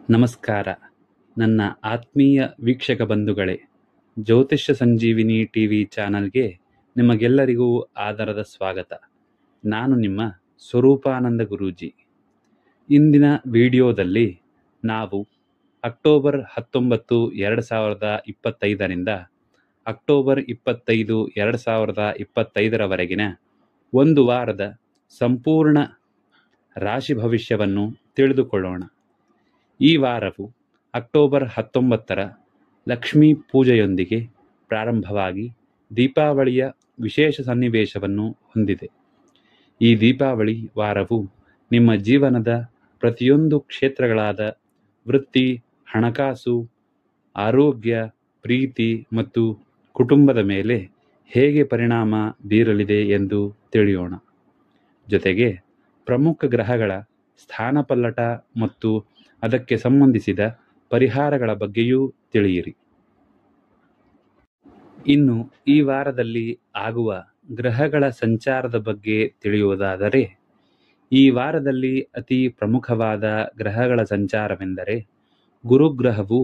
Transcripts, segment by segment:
ನಮಸ್ಕಾರ ನನ್ನ ಆತ್ಮೀಯ ವೀಕ್ಷಕ ಬಂಧುಗಳೇ, ಜ್ಯೋತಿಷ್ಯ ಸಂಜೀವಿನಿ ಟಿವಿ ಚಾನಲ್ಗೆ ನಿಮಗೆಲ್ಲರಿಗೂ ಆದರದ ಸ್ವಾಗತ. ನಾನು ನಿಮ್ಮ ಸ್ವರೂಪಾನಂದ ಗುರೂಜಿ. ಇಂದಿನ ವಿಡಿಯೋದಲ್ಲಿ ನಾವು ಅಕ್ಟೋಬರ್ 19, 2025ರಿಂದ ಅಕ್ಟೋಬರ್ 25, 2025ರವರೆಗಿನ ಒಂದು ವಾರದ ಸಂಪೂರ್ಣ ರಾಶಿ ಭವಿಷ್ಯವನ್ನು ತಿಳಿದುಕೊಳ್ಳೋಣ. ಈ ವಾರವು ಅಕ್ಟೋಬರ್ 19ರ ಲಕ್ಷ್ಮೀ ಪೂಜೆಯೊಂದಿಗೆ ಪ್ರಾರಂಭವಾಗಿ ದೀಪಾವಳಿಯ ವಿಶೇಷ ಸನ್ನಿವೇಶವನ್ನು ಹೊಂದಿದೆ. ಈ ದೀಪಾವಳಿ ವಾರವು ನಿಮ್ಮ ಜೀವನದ ಪ್ರತಿಯೊಂದು ಕ್ಷೇತ್ರಗಳಾದ ವೃತ್ತಿ, ಹಣಕಾಸು, ಆರೋಗ್ಯ, ಪ್ರೀತಿ ಮತ್ತು ಕುಟುಂಬದ ಮೇಲೆ ಹೇಗೆ ಪರಿಣಾಮ ಬೀರಲಿದೆ ಎಂದು ತಿಳಿಯೋಣ. ಜೊತೆಗೆ ಪ್ರಮುಖ ಗ್ರಹಗಳ ಸ್ಥಾನಪಲ್ಲಟ ಮತ್ತು ಅದಕ್ಕೆ ಸಂಬಂಧಿಸಿದ ಪರಿಹಾರಗಳ ಬಗ್ಗೆಯೂ ತಿಳಿಯಿರಿ. ಇನ್ನು ಈ ವಾರದಲ್ಲಿ ಆಗುವ ಗ್ರಹಗಳ ಸಂಚಾರದ ಬಗ್ಗೆ ತಿಳಿಯುವುದಾದರೆ, ಈ ವಾರದಲ್ಲಿ ಅತಿ ಪ್ರಮುಖವಾದ ಗ್ರಹಗಳ ಸಂಚಾರವೆಂದರೆ ಗುರುಗ್ರಹವು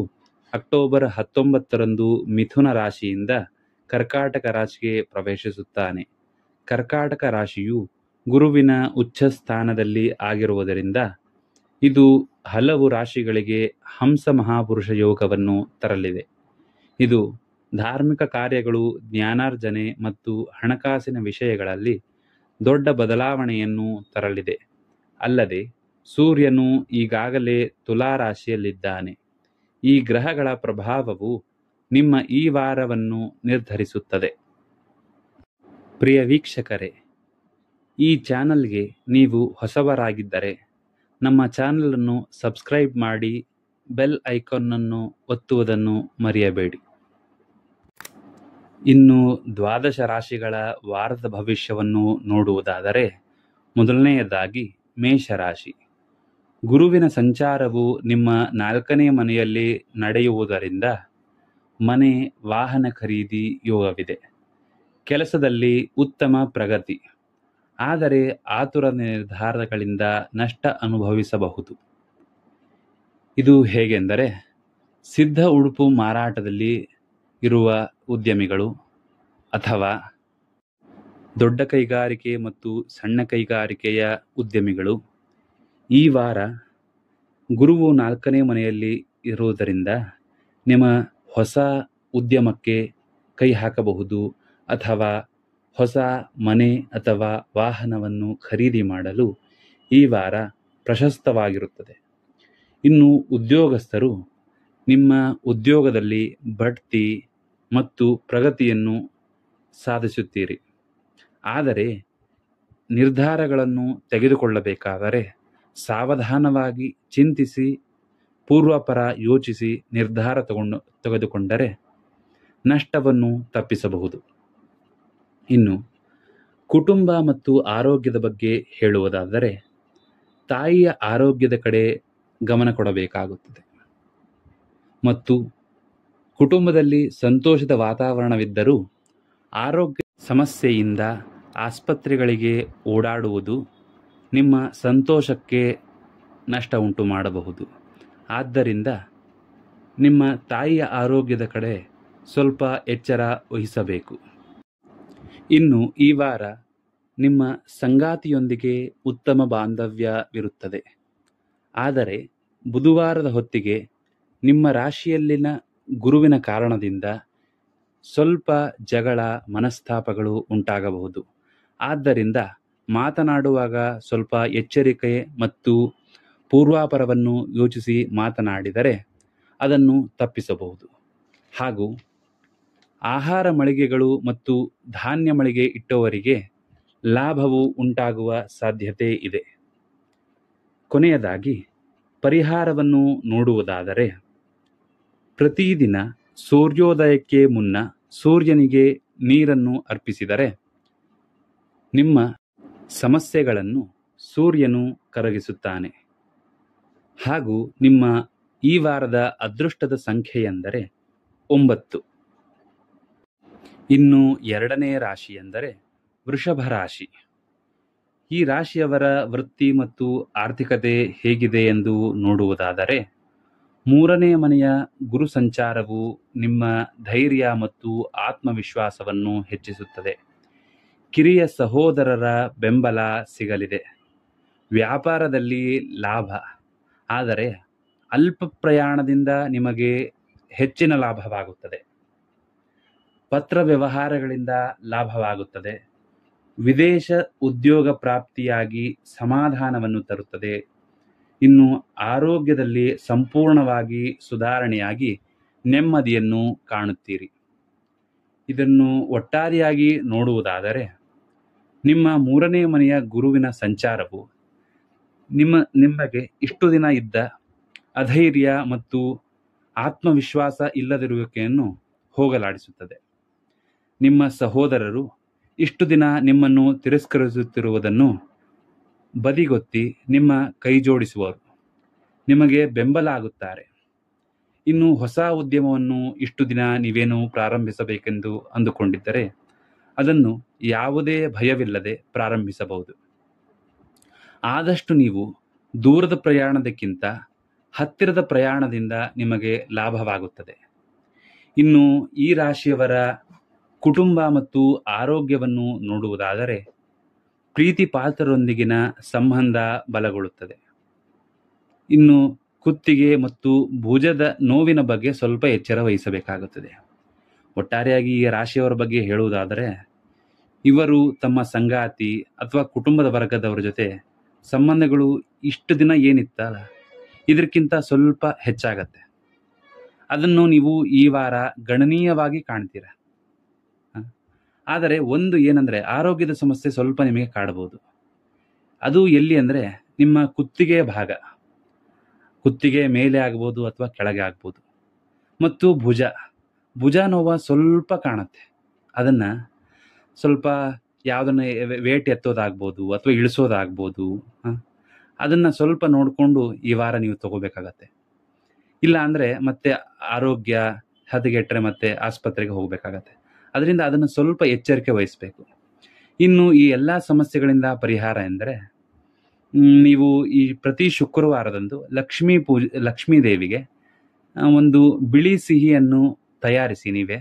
ಅಕ್ಟೋಬರ್ 19ರಂದು ಮಿಥುನ ರಾಶಿಯಿಂದ ಕರ್ಕಾಟಕ ರಾಶಿಗೆ ಪ್ರವೇಶಿಸುತ್ತಾನೆ. ಕರ್ಕಾಟಕ ರಾಶಿಯು ಗುರುವಿನ ಉಚ್ಚ ಸ್ಥಾನದಲ್ಲಿ ಆಗಿರುವುದರಿಂದ ಇದು ಹಲವು ರಾಶಿಗಳಿಗೆ ಹಂಸ ಮಹಾಪುರುಷ ಯೋಗವನ್ನು ತರಲಿದೆ. ಇದು ಧಾರ್ಮಿಕ ಕಾರ್ಯಗಳು, ಜ್ಞಾನಾರ್ಜನೆ ಮತ್ತು ಹಣಕಾಸಿನ ವಿಷಯಗಳಲ್ಲಿ ದೊಡ್ಡ ಬದಲಾವಣೆಯನ್ನು ತರಲಿದೆ. ಅಲ್ಲದೆ ಸೂರ್ಯನು ಈಗಾಗಲೇ ತುಲಾ ರಾಶಿಯಲ್ಲಿದ್ದಾನೆ. ಈ ಗ್ರಹಗಳ ಪ್ರಭಾವವು ನಿಮ್ಮ ಈ ವಾರವನ್ನು ನಿರ್ಧರಿಸುತ್ತದೆ. ಪ್ರಿಯ ವೀಕ್ಷಕರೇ, ಈ ಚಾನಲ್ಗೆ ನೀವು ಹೊಸಬರಾಗಿದ್ದರೆ ನಮ್ಮ ಚಾನಲನ್ನು ಸಬ್ಸ್ಕ್ರೈಬ್ ಮಾಡಿ, ಬೆಲ್ ಐಕಾನ್ನನ್ನು ಒತ್ತುವುದನ್ನು ಮರೆಯಬೇಡಿ. ಇನ್ನು ದ್ವಾದಶ ರಾಶಿಗಳ ವಾರದ ಭವಿಷ್ಯವನ್ನು ನೋಡುವುದಾದರೆ, ಮೊದಲನೆಯದಾಗಿ ಮೇಷರಾಶಿ. ಗುರುವಿನ ಸಂಚಾರವು ನಿಮ್ಮ 4ನೇ ಮನೆಯಲ್ಲಿ ನಡೆಯುವುದರಿಂದ ಮನೆ, ವಾಹನ ಖರೀದಿ ಯೋಗವಿದೆ. ಕೆಲಸದಲ್ಲಿ ಉತ್ತಮ ಪ್ರಗತಿ, ಆದರೆ ಆತುರ ನಿರ್ಧಾರಗಳಿಂದ ನಷ್ಟ ಅನುಭವಿಸಬಹುದು. ಇದು ಹೇಗೆಂದರೆ, ಸಿದ್ಧ ಉಡುಪು ಮಾರಾಟದಲ್ಲಿ ಇರುವ ಉದ್ಯಮಿಗಳು ಅಥವಾ ದೊಡ್ಡ ಕೈಗಾರಿಕೆ ಮತ್ತು ಸಣ್ಣ ಕೈಗಾರಿಕೆಯ ಉದ್ಯಮಿಗಳು ಈ ವಾರ ಗುರುವು 4ನೇ ಮನೆಯಲ್ಲಿ ಇರುವುದರಿಂದ ನಿಮ್ಮ ಹೊಸ ಉದ್ಯಮಕ್ಕೆ ಕೈ ಹಾಕಬಹುದು ಅಥವಾ ಹೊಸ ಮನೆ ಅಥವಾ ವಾಹನವನ್ನು ಖರೀದಿ ಮಾಡಲು ಈ ವಾರ ಪ್ರಶಸ್ತವಾಗಿರುತ್ತದೆ. ಇನ್ನು ಉದ್ಯೋಗಸ್ಥರು ನಿಮ್ಮ ಉದ್ಯೋಗದಲ್ಲಿ ಬಡ್ತಿ ಮತ್ತು ಪ್ರಗತಿಯನ್ನು ಸಾಧಿಸುತ್ತೀರಿ. ಆದರೆ ನಿರ್ಧಾರಗಳನ್ನು ತೆಗೆದುಕೊಳ್ಳಬೇಕಾದರೆ ಸಾವಧಾನವಾಗಿ ಚಿಂತಿಸಿ, ಪೂರ್ವಾಪರ ಯೋಚಿಸಿ ನಿರ್ಧಾರ ತೆಗೆದುಕೊಂಡರೆ ನಷ್ಟವನ್ನು ತಪ್ಪಿಸಬಹುದು. ಇನ್ನು ಕುಟುಂಬ ಮತ್ತು ಆರೋಗ್ಯದ ಬಗ್ಗೆ ಹೇಳುವುದಾದರೆ, ತಾಯಿಯ ಆರೋಗ್ಯದ ಕಡೆ ಗಮನ ಕೊಡಬೇಕಾಗುತ್ತದೆ ಮತ್ತು ಕುಟುಂಬದಲ್ಲಿ ಸಂತೋಷದ ವಾತಾವರಣವಿದ್ದರೂ ಆರೋಗ್ಯ ಸಮಸ್ಯೆಯಿಂದ ಆಸ್ಪತ್ರೆಗಳಿಗೆ ಓಡಾಡುವುದು ನಿಮ್ಮ ಸಂತೋಷಕ್ಕೆ ನಷ್ಟ ಉಂಟು ಮಾಡಬಹುದು. ಆದ್ದರಿಂದ ನಿಮ್ಮ ತಾಯಿಯ ಆರೋಗ್ಯದ ಕಡೆ ಸ್ವಲ್ಪ ಎಚ್ಚರ ವಹಿಸಬೇಕು. ಇನ್ನು ಈ ವಾರ ನಿಮ್ಮ ಸಂಗಾತಿಯೊಂದಿಗೆ ಉತ್ತಮ ಬಾಂಧವ್ಯವಿರುತ್ತದೆ. ಆದರೆ ಬುಧವಾರದ ಹೊತ್ತಿಗೆ ನಿಮ್ಮ ರಾಶಿಯಲ್ಲಿನ ಗುರುವಿನ ಕಾರಣದಿಂದ ಸ್ವಲ್ಪ ಜಗಳ, ಮನಸ್ತಾಪಗಳು ಉಂಟಾಗಬಹುದು. ಆದ್ದರಿಂದ ಮಾತನಾಡುವಾಗ ಸ್ವಲ್ಪ ಎಚ್ಚರಿಕೆ ಮತ್ತು ಪೂರ್ವಾಪರವನ್ನು ಯೋಚಿಸಿ ಮಾತನಾಡಿದರೆ ಅದನ್ನು ತಪ್ಪಿಸಬಹುದು. ಹಾಗೂ ಆಹಾರ ಮಳಿಗೆಗಳು ಮತ್ತು ಧಾನ್ಯ ಮಳಿಗೆ ಇಟ್ಟವರಿಗೆ ಲಾಭವು ಉಂಟಾಗುವ ಸಾಧ್ಯತೆ ಇದೆ. ಕೊನೆಯದಾಗಿ ಪರಿಹಾರವನ್ನು ನೋಡುವುದಾದರೆ, ಪ್ರತಿದಿನ ಸೂರ್ಯೋದಯಕ್ಕೆ ಮುನ್ನ ಸೂರ್ಯನಿಗೆ ನೀರನ್ನು ಅರ್ಪಿಸಿದರೆ ನಿಮ್ಮ ಸಮಸ್ಯೆಗಳನ್ನು ಸೂರ್ಯನು ಕರಗಿಸುತ್ತಾನೆ. ಹಾಗೂ ನಿಮ್ಮ ಈ ವಾರದ ಅದೃಷ್ಟದ ಸಂಖ್ಯೆಯೆಂದರೆ 9. ಇನ್ನು 2ನೇ ರಾಶಿ ಎಂದರೆ ವೃಷಭ ರಾಶಿ. ಈ ರಾಶಿಯವರ ವೃತ್ತಿ ಮತ್ತು ಆರ್ಥಿಕತೆ ಹೇಗಿದೆ ಎಂದು ನೋಡುವುದಾದರೆ, ಮೂರನೇ ಮನೆಯ ಗುರು ಸಂಚಾರವು ನಿಮ್ಮ ಧೈರ್ಯ ಮತ್ತು ಆತ್ಮವಿಶ್ವಾಸವನ್ನು ಹೆಚ್ಚಿಸುತ್ತದೆ. ಕಿರಿಯ ಸಹೋದರರ ಬೆಂಬಲ ಸಿಗಲಿದೆ. ವ್ಯಾಪಾರದಲ್ಲಿ ಲಾಭ, ಆದರೆ ಅಲ್ಪ ಪ್ರಯಾಣದಿಂದ ನಿಮಗೆ ಹೆಚ್ಚಿನ ಲಾಭವಾಗುತ್ತದೆ. ಪತ್ರ ವ್ಯವಹಾರಗಳಿಂದ ಲಾಭವಾಗುತ್ತದೆ. ವಿದೇಶ ಉದ್ಯೋಗ ಪ್ರಾಪ್ತಿಯಾಗಿ ಸಮಾಧಾನವನ್ನು ತರುತ್ತದೆ. ಇನ್ನು ಆರೋಗ್ಯದಲ್ಲಿ ಸಂಪೂರ್ಣವಾಗಿ ಸುಧಾರಣೆಯಾಗಿ ನೆಮ್ಮದಿಯನ್ನು ಕಾಣುತ್ತೀರಿ. ಇದನ್ನು ಒಟ್ಟಾರೆಯಾಗಿ ನೋಡುವುದಾದರೆ, ನಿಮ್ಮ ಮೂರನೇ ಮನೆಯ ಗುರುವಿನ ಸಂಚಾರವು ನಿಮಗೆ ಇಷ್ಟು ದಿನ ಇದ್ದ ಅಧೈರ್ಯ ಮತ್ತು ಆತ್ಮವಿಶ್ವಾಸ ಇಲ್ಲದಿರುವಿಕೆಯನ್ನು ಹೋಗಲಾಡಿಸುತ್ತದೆ. ನಿಮ್ಮ ಸಹೋದರರು ಇಷ್ಟು ದಿನ ನಿಮ್ಮನ್ನು ತಿರಸ್ಕರಿಸುತ್ತಿರುವುದನ್ನು ಬದಿಗೊತ್ತಿ ನಿಮ್ಮ ಕೈಜೋಡಿಸುವರು. ನಿಮಗೆ ಬೆಂಬಲ ಆಗುತ್ತಾರೆ. ಇನ್ನು ಹೊಸ ಉದ್ಯಮವನ್ನು ಇಷ್ಟು ದಿನ ನೀವೇನು ಪ್ರಾರಂಭಿಸಬೇಕೆಂದು ಅಂದುಕೊಂಡಿದ್ದರೆ ಅದನ್ನು ಯಾವುದೇ ಭಯವಿಲ್ಲದೆ ಪ್ರಾರಂಭಿಸಬಹುದು. ಆದಷ್ಟು ನೀವು ದೂರದ ಪ್ರಯಾಣದಕ್ಕಿಂತ ಹತ್ತಿರದ ಪ್ರಯಾಣದಿಂದ ನಿಮಗೆ ಲಾಭವಾಗುತ್ತದೆ. ಇನ್ನು ಈ ರಾಶಿಯವರ ಕುಟುಂಬ ಮತ್ತು ಆರೋಗ್ಯವನ್ನು ನೋಡುವುದಾದರೆ, ಪ್ರೀತಿ ಪಾತ್ರರೊಂದಿಗಿನ ಸಂಬಂಧ ಬಲಗೊಳ್ಳುತ್ತದೆ. ಇನ್ನು ಕುತ್ತಿಗೆ ಮತ್ತು ಭುಜದ ನೋವಿನ ಬಗ್ಗೆ ಸ್ವಲ್ಪ ಎಚ್ಚರ ವಹಿಸಬೇಕಾಗುತ್ತದೆ. ಒಟ್ಟಾರೆಯಾಗಿ ಈ ರಾಶಿಯವರ ಬಗ್ಗೆ ಹೇಳುವುದಾದರೆ, ಇವರು ತಮ್ಮ ಸಂಗಾತಿ ಅಥವಾ ಕುಟುಂಬದ ವರ್ಗದವರ ಜೊತೆ ಸಂಬಂಧಗಳು ಇಷ್ಟು ದಿನ ಏನಿತ್ತಲ್ಲ ಇದಕ್ಕಿಂತ ಸ್ವಲ್ಪ ಹೆಚ್ಚಾಗತ್ತೆ. ಅದನ್ನು ನೀವು ಈ ವಾರ ಗಣನೀಯವಾಗಿ ಕಾಣ್ತೀರ. ಆದರೆ ಒಂದು ಏನಂದರೆ, ಆರೋಗ್ಯದ ಸಮಸ್ಯೆ ಸ್ವಲ್ಪ ನಿಮಗೆ ಕಾಡಬಹುದು. ಅದು ಎಲ್ಲಿ ಅಂದರೆ ನಿಮ್ಮ ಕುತ್ತಿಗೆ ಭಾಗ, ಕುತ್ತಿಗೆ ಮೇಲೆ ಆಗ್ಬೋದು ಅಥವಾ ಕೆಳಗೆ ಆಗ್ಬೋದು. ಮತ್ತು ಭುಜ ನೋವು ಸ್ವಲ್ಪ ಕಾಣುತ್ತೆ. ಅದನ್ನು ಸ್ವಲ್ಪ ಯಾವುದನ್ನು ವೇಟ್ ಎತ್ತೋದಾಗ್ಬೋದು ಅಥವಾ ಇಳಿಸೋದಾಗ್ಬೋದು. ಅದನ್ನು ಸ್ವಲ್ಪ ನೋಡಿಕೊಂಡು ಈ ವಾರ ನೀವು ತಗೋಬೇಕಾಗತ್ತೆ. ಇಲ್ಲ ಅಂದರೆ ಮತ್ತೆ ಆರೋಗ್ಯ ಹದಗೆಟ್ಟರೆ ಮತ್ತೆ ಆಸ್ಪತ್ರೆಗೆ ಹೋಗಬೇಕಾಗತ್ತೆ. ಅದರಿಂದ ಅದನ್ನು ಸ್ವಲ್ಪ ಎಚ್ಚರಿಕೆ ವಹಿಸಬೇಕು. ಇನ್ನು ಈ ಎಲ್ಲ ಸಮಸ್ಯೆಗಳಿಂದ ಪರಿಹಾರ ಎಂದರೆ, ನೀವು ಈ ಪ್ರತಿ ಶುಕ್ರವಾರದಂದು ಲಕ್ಷ್ಮೀ ದೇವಿಗೆ ಒಂದು ಬಿಳಿ ಸಿಹಿಯನ್ನು ತಯಾರಿಸಿ ನೀವೇ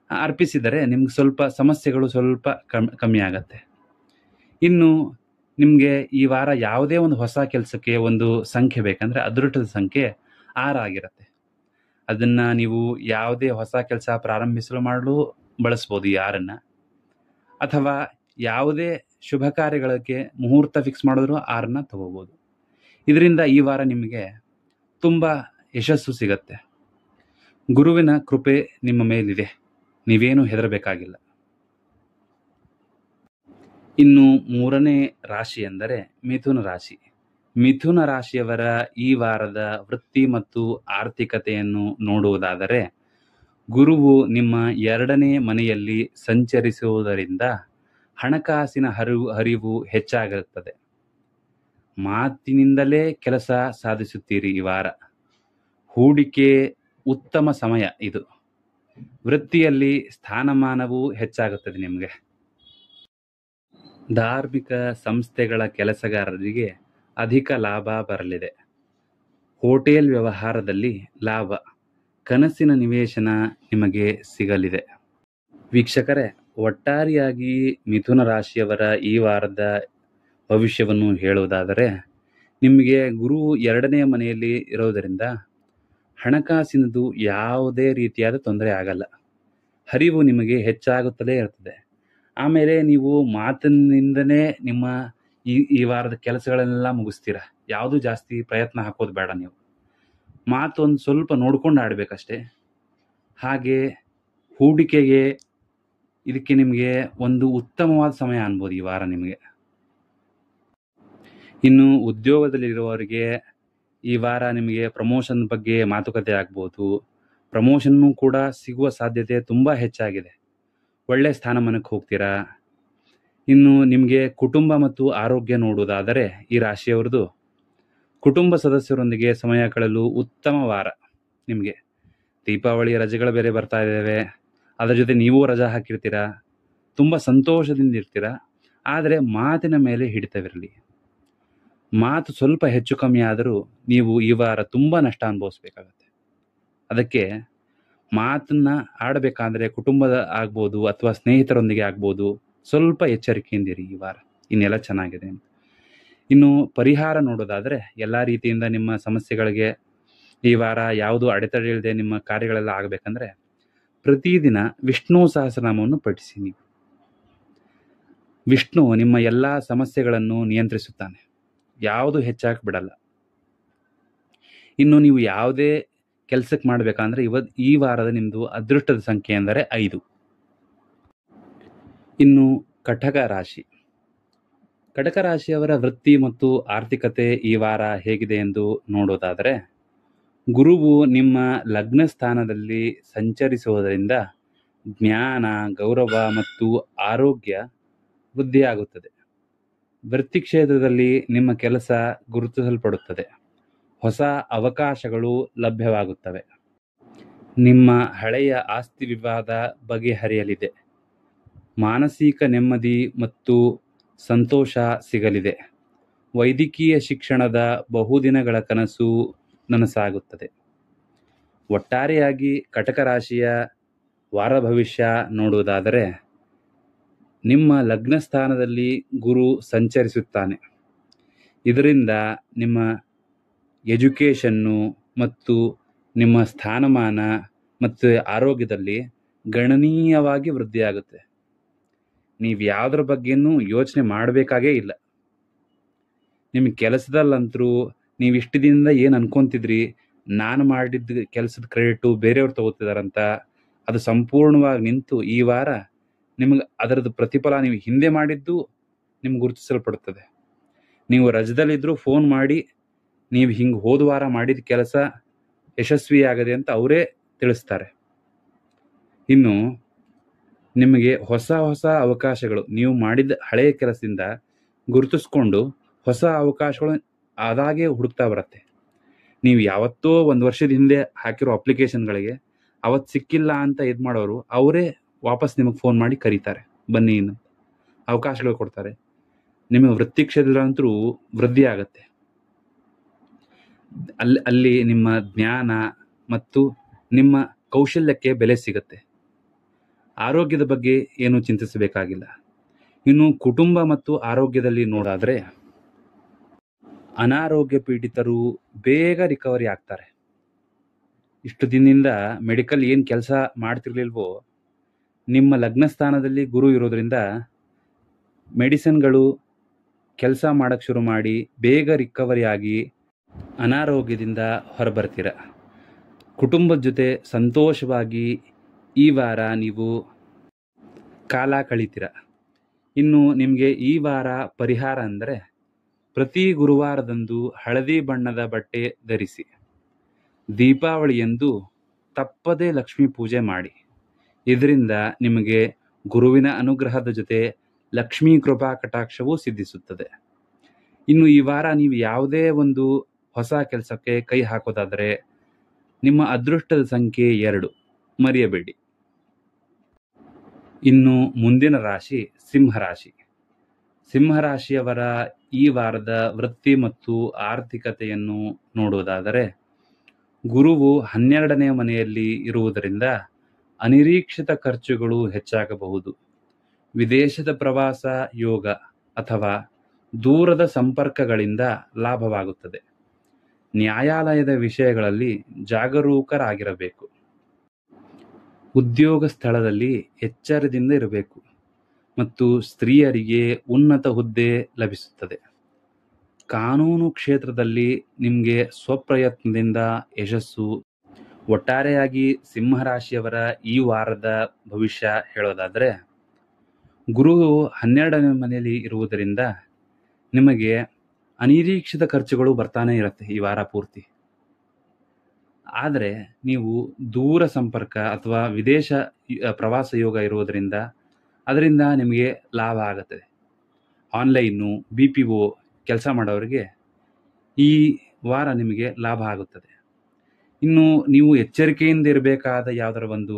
ಅರ್ಪಿಸಿದರೆ ನಿಮ್ಗೆ ಸ್ವಲ್ಪ ಸಮಸ್ಯೆಗಳು ಸ್ವಲ್ಪ ಕಮ್ಮಿ ಆಗತ್ತೆ. ಇನ್ನು ನಿಮಗೆ ಈ ವಾರ ಯಾವುದೇ ಒಂದು ಹೊಸ ಕೆಲಸಕ್ಕೆ ಒಂದು ಸಂಖ್ಯೆ ಬೇಕಂದರೆ ಅದೃಷ್ಟದ ಸಂಖ್ಯೆ 6 ಆಗಿರುತ್ತೆ. ಅದನ್ನು ನೀವು ಯಾವುದೇ ಹೊಸ ಕೆಲಸ ಮಾಡಲು ಬಳಸ್ಬೋದು ಈ 6. ಅಥವಾ ಯಾವುದೇ ಶುಭ ಕಾರ್ಯಗಳಿಗೆ ಮುಹೂರ್ತ ಫಿಕ್ಸ್ ಮಾಡಿದ್ರು 6 ತಗೋಬೋದು. ಇದರಿಂದ ಈ ವಾರ ನಿಮಗೆ ತುಂಬ ಯಶಸ್ಸು ಸಿಗತ್ತೆ. ಗುರುವಿನ ಕೃಪೆ ನಿಮ್ಮ ಮೇಲಿದೆ, ನೀವೇನು ಹೆದರಬೇಕಾಗಿಲ್ಲ. ಇನ್ನು ಮೂರನೇ ರಾಶಿ ಎಂದರೆ ಮಿಥುನ ರಾಶಿ. ಮಿಥುನ ರಾಶಿಯವರ ಈ ವಾರದ ವೃತ್ತಿ ಮತ್ತು ಆರ್ಥಿಕತೆಯನ್ನು ನೋಡುವುದಾದರೆ, ಗುರುವು ನಿಮ್ಮ 2ನೇ ಮನೆಯಲ್ಲಿ ಸಂಚರಿಸುವುದರಿಂದ ಹಣಕಾಸಿನ ಹರಿವು ಹೆಚ್ಚಾಗಿರುತ್ತದೆ. ಮಾತಿನಿಂದಲೇ ಕೆಲಸ ಸಾಧಿಸುತ್ತೀರಿ ಈ ವಾರ. ಹೂಡಿಕೆ ಉತ್ತಮ ಸಮಯ ಇದು. ವೃತ್ತಿಯಲ್ಲಿ ಸ್ಥಾನಮಾನವೂ ಹೆಚ್ಚಾಗುತ್ತದೆ ನಿಮಗೆ. ಧಾರ್ಮಿಕ ಸಂಸ್ಥೆಗಳ ಕೆಲಸಗಾರರಿಗೆ ಅಧಿಕ ಲಾಭ ಬರಲಿದೆ. ಹೋಟೆಲ್ ವ್ಯವಹಾರದಲ್ಲಿ ಲಾಭ, ಕನಸಿನ ನಿವೇಶನ ನಿಮಗೆ ಸಿಗಲಿದೆ. ವೀಕ್ಷಕರೇ, ಒಟ್ಟಾರೆಯಾಗಿ ಮಿಥುನ ರಾಶಿಯವರ ಈ ವಾರದ ಭವಿಷ್ಯವನ್ನು ಹೇಳುವುದಾದರೆ, ನಿಮಗೆ ಗುರು 2ನೇ ಮನೆಯಲ್ಲಿ ಇರೋದರಿಂದ ಹಣಕಾಸಿನದು ಯಾವುದೇ ರೀತಿಯಾದ ತೊಂದರೆ ಆಗಲ್ಲ. ಹರಿವು ನಿಮಗೆ ಹೆಚ್ಚಾಗುತ್ತಲೇ ಇರ್ತದೆ. ಆಮೇಲೆ ನೀವು ಮಾತಿನಿಂದನೇ ನಿಮ್ಮ ಈ ವಾರದ ಕೆಲಸಗಳೆಲ್ಲ ಮುಗಿಸ್ತೀರ. ಯಾವುದು ಜಾಸ್ತಿ ಪ್ರಯತ್ನ ಹಾಕೋದು ಬೇಡ. ನೀವು ಮಾತು ಒಂದು ಸ್ವಲ್ಪ ನೋಡ್ಕೊಂಡು ಆಡಬೇಕಷ್ಟೇ. ಹಾಗೆ ಹೂಡಿಕೆಗೆ ಇದಕ್ಕೆ ನಿಮಗೆ ಒಂದು ಉತ್ತಮವಾದ ಸಮಯ ಅನ್ಬೋದು ಈ ವಾರ ನಿಮಗೆ. ಇನ್ನು ಉದ್ಯೋಗದಲ್ಲಿರುವವರಿಗೆ ಈ ವಾರ ನಿಮಗೆ ಪ್ರಮೋಷನ್ ಬಗ್ಗೆ ಮಾತುಕತೆ ಆಗ್ಬೋದು. ಪ್ರಮೋಷನ್ನು ಕೂಡ ಸಿಗುವ ಸಾಧ್ಯತೆ ತುಂಬ ಹೆಚ್ಚಾಗಿದೆ. ಒಳ್ಳೆ ಸ್ಥಾನಮಾನಕ್ಕೆ ಹೋಗ್ತೀರಾ. ಇನ್ನು ನಿಮಗೆ ಕುಟುಂಬ ಮತ್ತು ಆರೋಗ್ಯ ನೋಡುವುದಾದರೆ, ಈ ರಾಶಿಯವರದು ಕುಟುಂಬ ಸದಸ್ಯರೊಂದಿಗೆ ಸಮಯ ಕಳೆಯಲು ಉತ್ತಮ ವಾರ ನಿಮಗೆ. ದೀಪಾವಳಿ ರಜೆಗಳು ಬೇರೆ ಬರ್ತಾ ಇದ್ದಾವೆ. ಅದರ ಜೊತೆ ನೀವು ರಜಾ ಹಾಕಿರ್ತೀರಾ. ತುಂಬ ಸಂತೋಷದಿಂದ ಇರ್ತೀರ. ಆದರೆ ಮಾತಿನ ಮೇಲೆ ಹಿಡಿತವಿರಲಿ. ಮಾತು ಸ್ವಲ್ಪ ಹೆಚ್ಚು ಕಮ್ಮಿ ಆದರೂ ನೀವು ಈ ವಾರ ತುಂಬ ನಷ್ಟ ಅನುಭವಿಸ್ಬೇಕಾಗತ್ತೆ. ಅದಕ್ಕೆ ಮಾತನ್ನ ಆಡಬೇಕಾದ್ರೆ ಕುಟುಂಬದ ಆಗ್ಬೋದು ಅಥವಾ ಸ್ನೇಹಿತರೊಂದಿಗೆ ಆಗ್ಬೋದು, ಸ್ವಲ್ಪ ಎಚ್ಚರಿಕೆಯಿಂದಿರಿ ಈ ವಾರ. ಇನ್ನೆಲ್ಲ ಚೆನ್ನಾಗಿದೆ ಅಂತ. ಇನ್ನು ಪರಿಹಾರ ನೋಡೋದಾದರೆ, ಎಲ್ಲ ರೀತಿಯಿಂದ ನಿಮ್ಮ ಸಮಸ್ಯೆಗಳಿಗೆ ಈ ವಾರ ಯಾವುದು ಅಡೆತಡೆ ಇಲ್ಲದೆ ನಿಮ್ಮ ಕಾರ್ಯಗಳೆಲ್ಲ ಆಗಬೇಕಂದ್ರೆ, ಪ್ರತಿದಿನ ವಿಷ್ಣು ಸಹಸ್ರನಾಮವನ್ನು ಪಠಿಸಿ ನೀವು. ವಿಷ್ಣು ನಿಮ್ಮ ಎಲ್ಲ ಸಮಸ್ಯೆಗಳನ್ನು ನಿಯಂತ್ರಿಸುತ್ತಾನೆ, ಯಾವುದು ಹೆಚ್ಚಾಗಿ ಬಿಡಲ್ಲ. ಇನ್ನು ನೀವು ಯಾವುದೇ ಕೆಲಸಕ್ಕೆ ಮಾಡಬೇಕಂದ್ರೆ ಈ ವಾರದ ನಿಮ್ಮದು ಅದೃಷ್ಟದ ಸಂಖ್ಯೆ ಎಂದರೆ 5. ಇನ್ನು ಕಟಕ ರಾಶಿ. ಕಟಕ ರಾಶಿಯವರ ವೃತ್ತಿ ಮತ್ತು ಆರ್ಥಿಕತೆ ಈ ವಾರ ಹೇಗಿದೆ ಎಂದು ನೋಡೋದಾದರೆ, ಗುರುವು ನಿಮ್ಮ ಲಗ್ನ ಸ್ಥಾನದಲ್ಲಿ ಸಂಚರಿಸುವುದರಿಂದ ಜ್ಞಾನ, ಗೌರವ ಮತ್ತು ಆರೋಗ್ಯ ವೃದ್ಧಿಯಾಗುತ್ತದೆ. ವೃತ್ತಿ ಕ್ಷೇತ್ರದಲ್ಲಿ ನಿಮ್ಮ ಕೆಲಸ ಗುರುತಿಸಲ್ಪಡುತ್ತದೆ. ಹೊಸ ಅವಕಾಶಗಳು ಲಭ್ಯವಾಗುತ್ತವೆ. ನಿಮ್ಮ ಹಳೆಯ ಆಸ್ತಿ ವಿವಾದ ಬಗೆಹರಿಯಲಿದೆ. ಮಾನಸಿಕ ನೆಮ್ಮದಿ ಮತ್ತು ಸಂತೋಷ ಸಿಗಲಿದೆ. ವೈದ್ಯಕೀಯ ಶಿಕ್ಷಣದ ಬಹುದಿನಗಳ ಕನಸು ನನಸಾಗುತ್ತದೆ. ಒಟ್ಟಾರೆಯಾಗಿ ಕಟಕ ರಾಶಿಯ ವಾರ ಭವಿಷ್ಯ ನೋಡುವುದಾದರೆ, ನಿಮ್ಮ ಲಗ್ನ ಸ್ಥಾನದಲ್ಲಿ ಗುರು ಸಂಚರಿಸುತ್ತಾನೆ. ಇದರಿಂದ ನಿಮ್ಮ ಎಜುಕೇಷನ್ನು ಮತ್ತು ನಿಮ್ಮ ಸ್ಥಾನಮಾನ ಮತ್ತು ಆರೋಗ್ಯದಲ್ಲಿ ಗಣನೀಯವಾಗಿ ವೃದ್ಧಿಯಾಗುತ್ತೆ. ನೀವು ಯಾವುದ್ರ ಬಗ್ಗೆನೂ ಯೋಚನೆ ಮಾಡಬೇಕಾಗೇ ಇಲ್ಲ. ನಿಮ್ಮ ಕೆಲಸದಲ್ಲಂತರೂ ನೀವು ಇಷ್ಟು ದಿನದಿಂದ ಏನು ಅನ್ಕೊಂತಿದ್ರಿ, ನಾನು ಮಾಡಿದ ಕೆಲಸದ ಕ್ರೆಡಿಟು ಬೇರೆಯವ್ರು ತಗೋತಿದಾರಂತ, ಅದು ಸಂಪೂರ್ಣವಾಗಿ ನಿಂತು ಈ ವಾರ ನಿಮಗೆ ಅದರದ್ದು ಪ್ರತಿಫಲ ನೀವು ಹಿಂದೆ ಮಾಡಿದ್ದು ನಿಮ್ಗೆ ಗುರುತಿಸಲ್ಪಡುತ್ತದೆ. ನೀವು ರಜದಲ್ಲಿದ್ದರೂ ಫೋನ್ ಮಾಡಿ ನೀವು ಹಿಂಗೆ ಹೋದ ವಾರ ಮಾಡಿದ ಕೆಲಸ ಯಶಸ್ವಿಯಾಗದೆ ಅಂತ ಅವರೇ ತಿಳಿಸ್ತಾರೆ. ಇನ್ನು ನಿಮಗೆ ಹೊಸ ಹೊಸ ಅವಕಾಶಗಳು, ನೀವು ಮಾಡಿದ ಹಳೆಯ ಕೆಲಸದಿಂದ ಗುರುತಿಸ್ಕೊಂಡು ಹೊಸ ಅವಕಾಶಗಳು ಅದಾಗೆ ಹುಡುಕ್ತಾ ಬರುತ್ತೆ. ನೀವು ಯಾವತ್ತೋ 1 ವರ್ಷದ ಹಿಂದೆ ಹಾಕಿರೋ ಅಪ್ಲಿಕೇಶನ್ಗಳಿಗೆ ಅವತ್ತು ಸಿಕ್ಕಿಲ್ಲ ಅಂತ ಇದು ಮಾಡೋರು ಅವರೇ ವಾಪಸ್ ನಿಮಗೆ ಫೋನ್ ಮಾಡಿ ಕರೀತಾರೆ, ಬನ್ನಿ ಇನ್ನು ಅವಕಾಶಗಳು ಕೊಡ್ತಾರೆ. ನಿಮ್ಮ ವೃತ್ತಿ ಕ್ಷೇತ್ರದಂತರೂ ವೃದ್ಧಿ ಆಗುತ್ತೆ. ಅಲ್ಲಿ ನಿಮ್ಮ ಜ್ಞಾನ ಮತ್ತು ನಿಮ್ಮ ಕೌಶಲ್ಯಕ್ಕೆ ಬೆಲೆ ಸಿಗುತ್ತೆ. ಆರೋಗ್ಯದ ಬಗ್ಗೆ ಏನು ಚಿಂತಿಸಬೇಕಾಗಿಲ್ಲ. ಇನ್ನು ಕುಟುಂಬ ಮತ್ತು ಆರೋಗ್ಯದಲ್ಲಿ ನೋಡಾದರೆ, ಅನಾರೋಗ್ಯ ಪೀಡಿತರು ಬೇಗ ರಿಕವರಿ ಆಗ್ತಾರೆ. ಇಷ್ಟು ದಿನದಿಂದ ಮೆಡಿಕಲ್ ಏನು ಕೆಲಸ ಮಾಡ್ತಿರ್ಲಿಲ್ವೋ, ನಿಮ್ಮ ಲಗ್ನ ಸ್ಥಾನದಲ್ಲಿ ಗುರು ಇರೋದ್ರಿಂದ ಮೆಡಿಸಿನ್ಗಳು ಕೆಲಸ ಮಾಡೋಕ್ಕೆ ಶುರು ಮಾಡಿ ಬೇಗ ರಿಕವರಿ ಆಗಿ ಅನಾರೋಗ್ಯದಿಂದ ಹೊರಬರ್ತೀರ. ಕುಟುಂಬದ ಜೊತೆ ಸಂತೋಷವಾಗಿ ಈ ವಾರ ನೀವು ಕಾಲ ಕಳೀತೀರ. ಇನ್ನು ನಿಮಗೆ ಈ ವಾರ ಪರಿಹಾರ ಅಂದರೆ, ಪ್ರತಿ ಗುರುವಾರದಂದು ಹಳದಿ ಬಣ್ಣದ ಬಟ್ಟೆ ಧರಿಸಿ. ದೀಪಾವಳಿಯಂದು ತಪ್ಪದೇ ಲಕ್ಷ್ಮೀ ಪೂಜೆ ಮಾಡಿ. ಇದರಿಂದ ನಿಮಗೆ ಗುರುವಿನ ಅನುಗ್ರಹದ ಜೊತೆ ಲಕ್ಷ್ಮೀ ಕೃಪಾ ಕಟಾಕ್ಷವೂ ಸಿದ್ಧಿಸುತ್ತದೆ. ಇನ್ನು ಈ ವಾರ ನೀವು ಯಾವುದೇ ಒಂದು ಹೊಸ ಕೆಲಸಕ್ಕೆ ಕೈ ಹಾಕೋದಾದರೆ ನಿಮ್ಮ ಅದೃಷ್ಟದ ಸಂಖ್ಯೆ 2, ಮರೆಯಬೇಡಿ. ಇನ್ನು ಮುಂದಿನ ರಾಶಿ ಸಿಂಹರಾಶಿ. ಸಿಂಹರಾಶಿಯವರ ಈ ವಾರದ ವೃತ್ತಿ ಮತ್ತು ಆರ್ಥಿಕತೆಯನ್ನು ನೋಡುವುದಾದರೆ, ಗುರುವು 12ನೇ ಮನೆಯಲ್ಲಿ ಇರುವುದರಿಂದ ಅನಿರೀಕ್ಷಿತ ಖರ್ಚುಗಳು ಹೆಚ್ಚಾಗಬಹುದು. ವಿದೇಶದ ಪ್ರವಾಸ ಯೋಗ ಅಥವಾ ದೂರದ ಸಂಪರ್ಕಗಳಿಂದ ಲಾಭವಾಗುತ್ತದೆ. ನ್ಯಾಯಾಲಯದ ವಿಷಯಗಳಲ್ಲಿ ಜಾಗರೂಕರಾಗಿರಬೇಕು. ಉದ್ಯೋಗ ಸ್ಥಳದಲ್ಲಿ ಎಚ್ಚರದಿಂದ ಇರಬೇಕು ಮತ್ತು ಸ್ತ್ರೀಯರಿಗೆ ಉನ್ನತ ಹುದ್ದೆ ಲಭಿಸುತ್ತದೆ. ಕಾನೂನು ಕ್ಷೇತ್ರದಲ್ಲಿ ನಿಮಗೆ ಸ್ವಪ್ರಯತ್ನದಿಂದ ಯಶಸ್ಸು. ಒಟ್ಟಾರೆಯಾಗಿ ಸಿಂಹರಾಶಿಯವರ ಈ ವಾರದ ಭವಿಷ್ಯ ಹೇಳೋದಾದರೆ, ಗುರು 12ನೇ ಮನೆಯಲ್ಲಿ ಇರುವುದರಿಂದ ನಿಮಗೆ ಅನಿರೀಕ್ಷಿತ ಖರ್ಚುಗಳು ಬರ್ತಾನೆ ಇರುತ್ತೆ ಈ ವಾರ ಪೂರ್ತಿ. ಆದರೆ ನೀವು ದೂರ ಸಂಪರ್ಕ ಅಥವಾ ವಿದೇಶ ಪ್ರವಾಸ ಯೋಗ ಇರುವುದರಿಂದ ಅದರಿಂದ ನಿಮಗೆ ಲಾಭ ಆಗುತ್ತದೆ. ಆನ್ಲೈನು, BPO ಕೆಲಸ ಮಾಡೋರಿಗೆ ಈ ವಾರ ನಿಮಗೆ ಲಾಭ ಆಗುತ್ತದೆ. ಇನ್ನು ನೀವು ಎಚ್ಚರಿಕೆಯಿಂದ ಇರಬೇಕಾದ ಯಾವುದರ ಒಂದು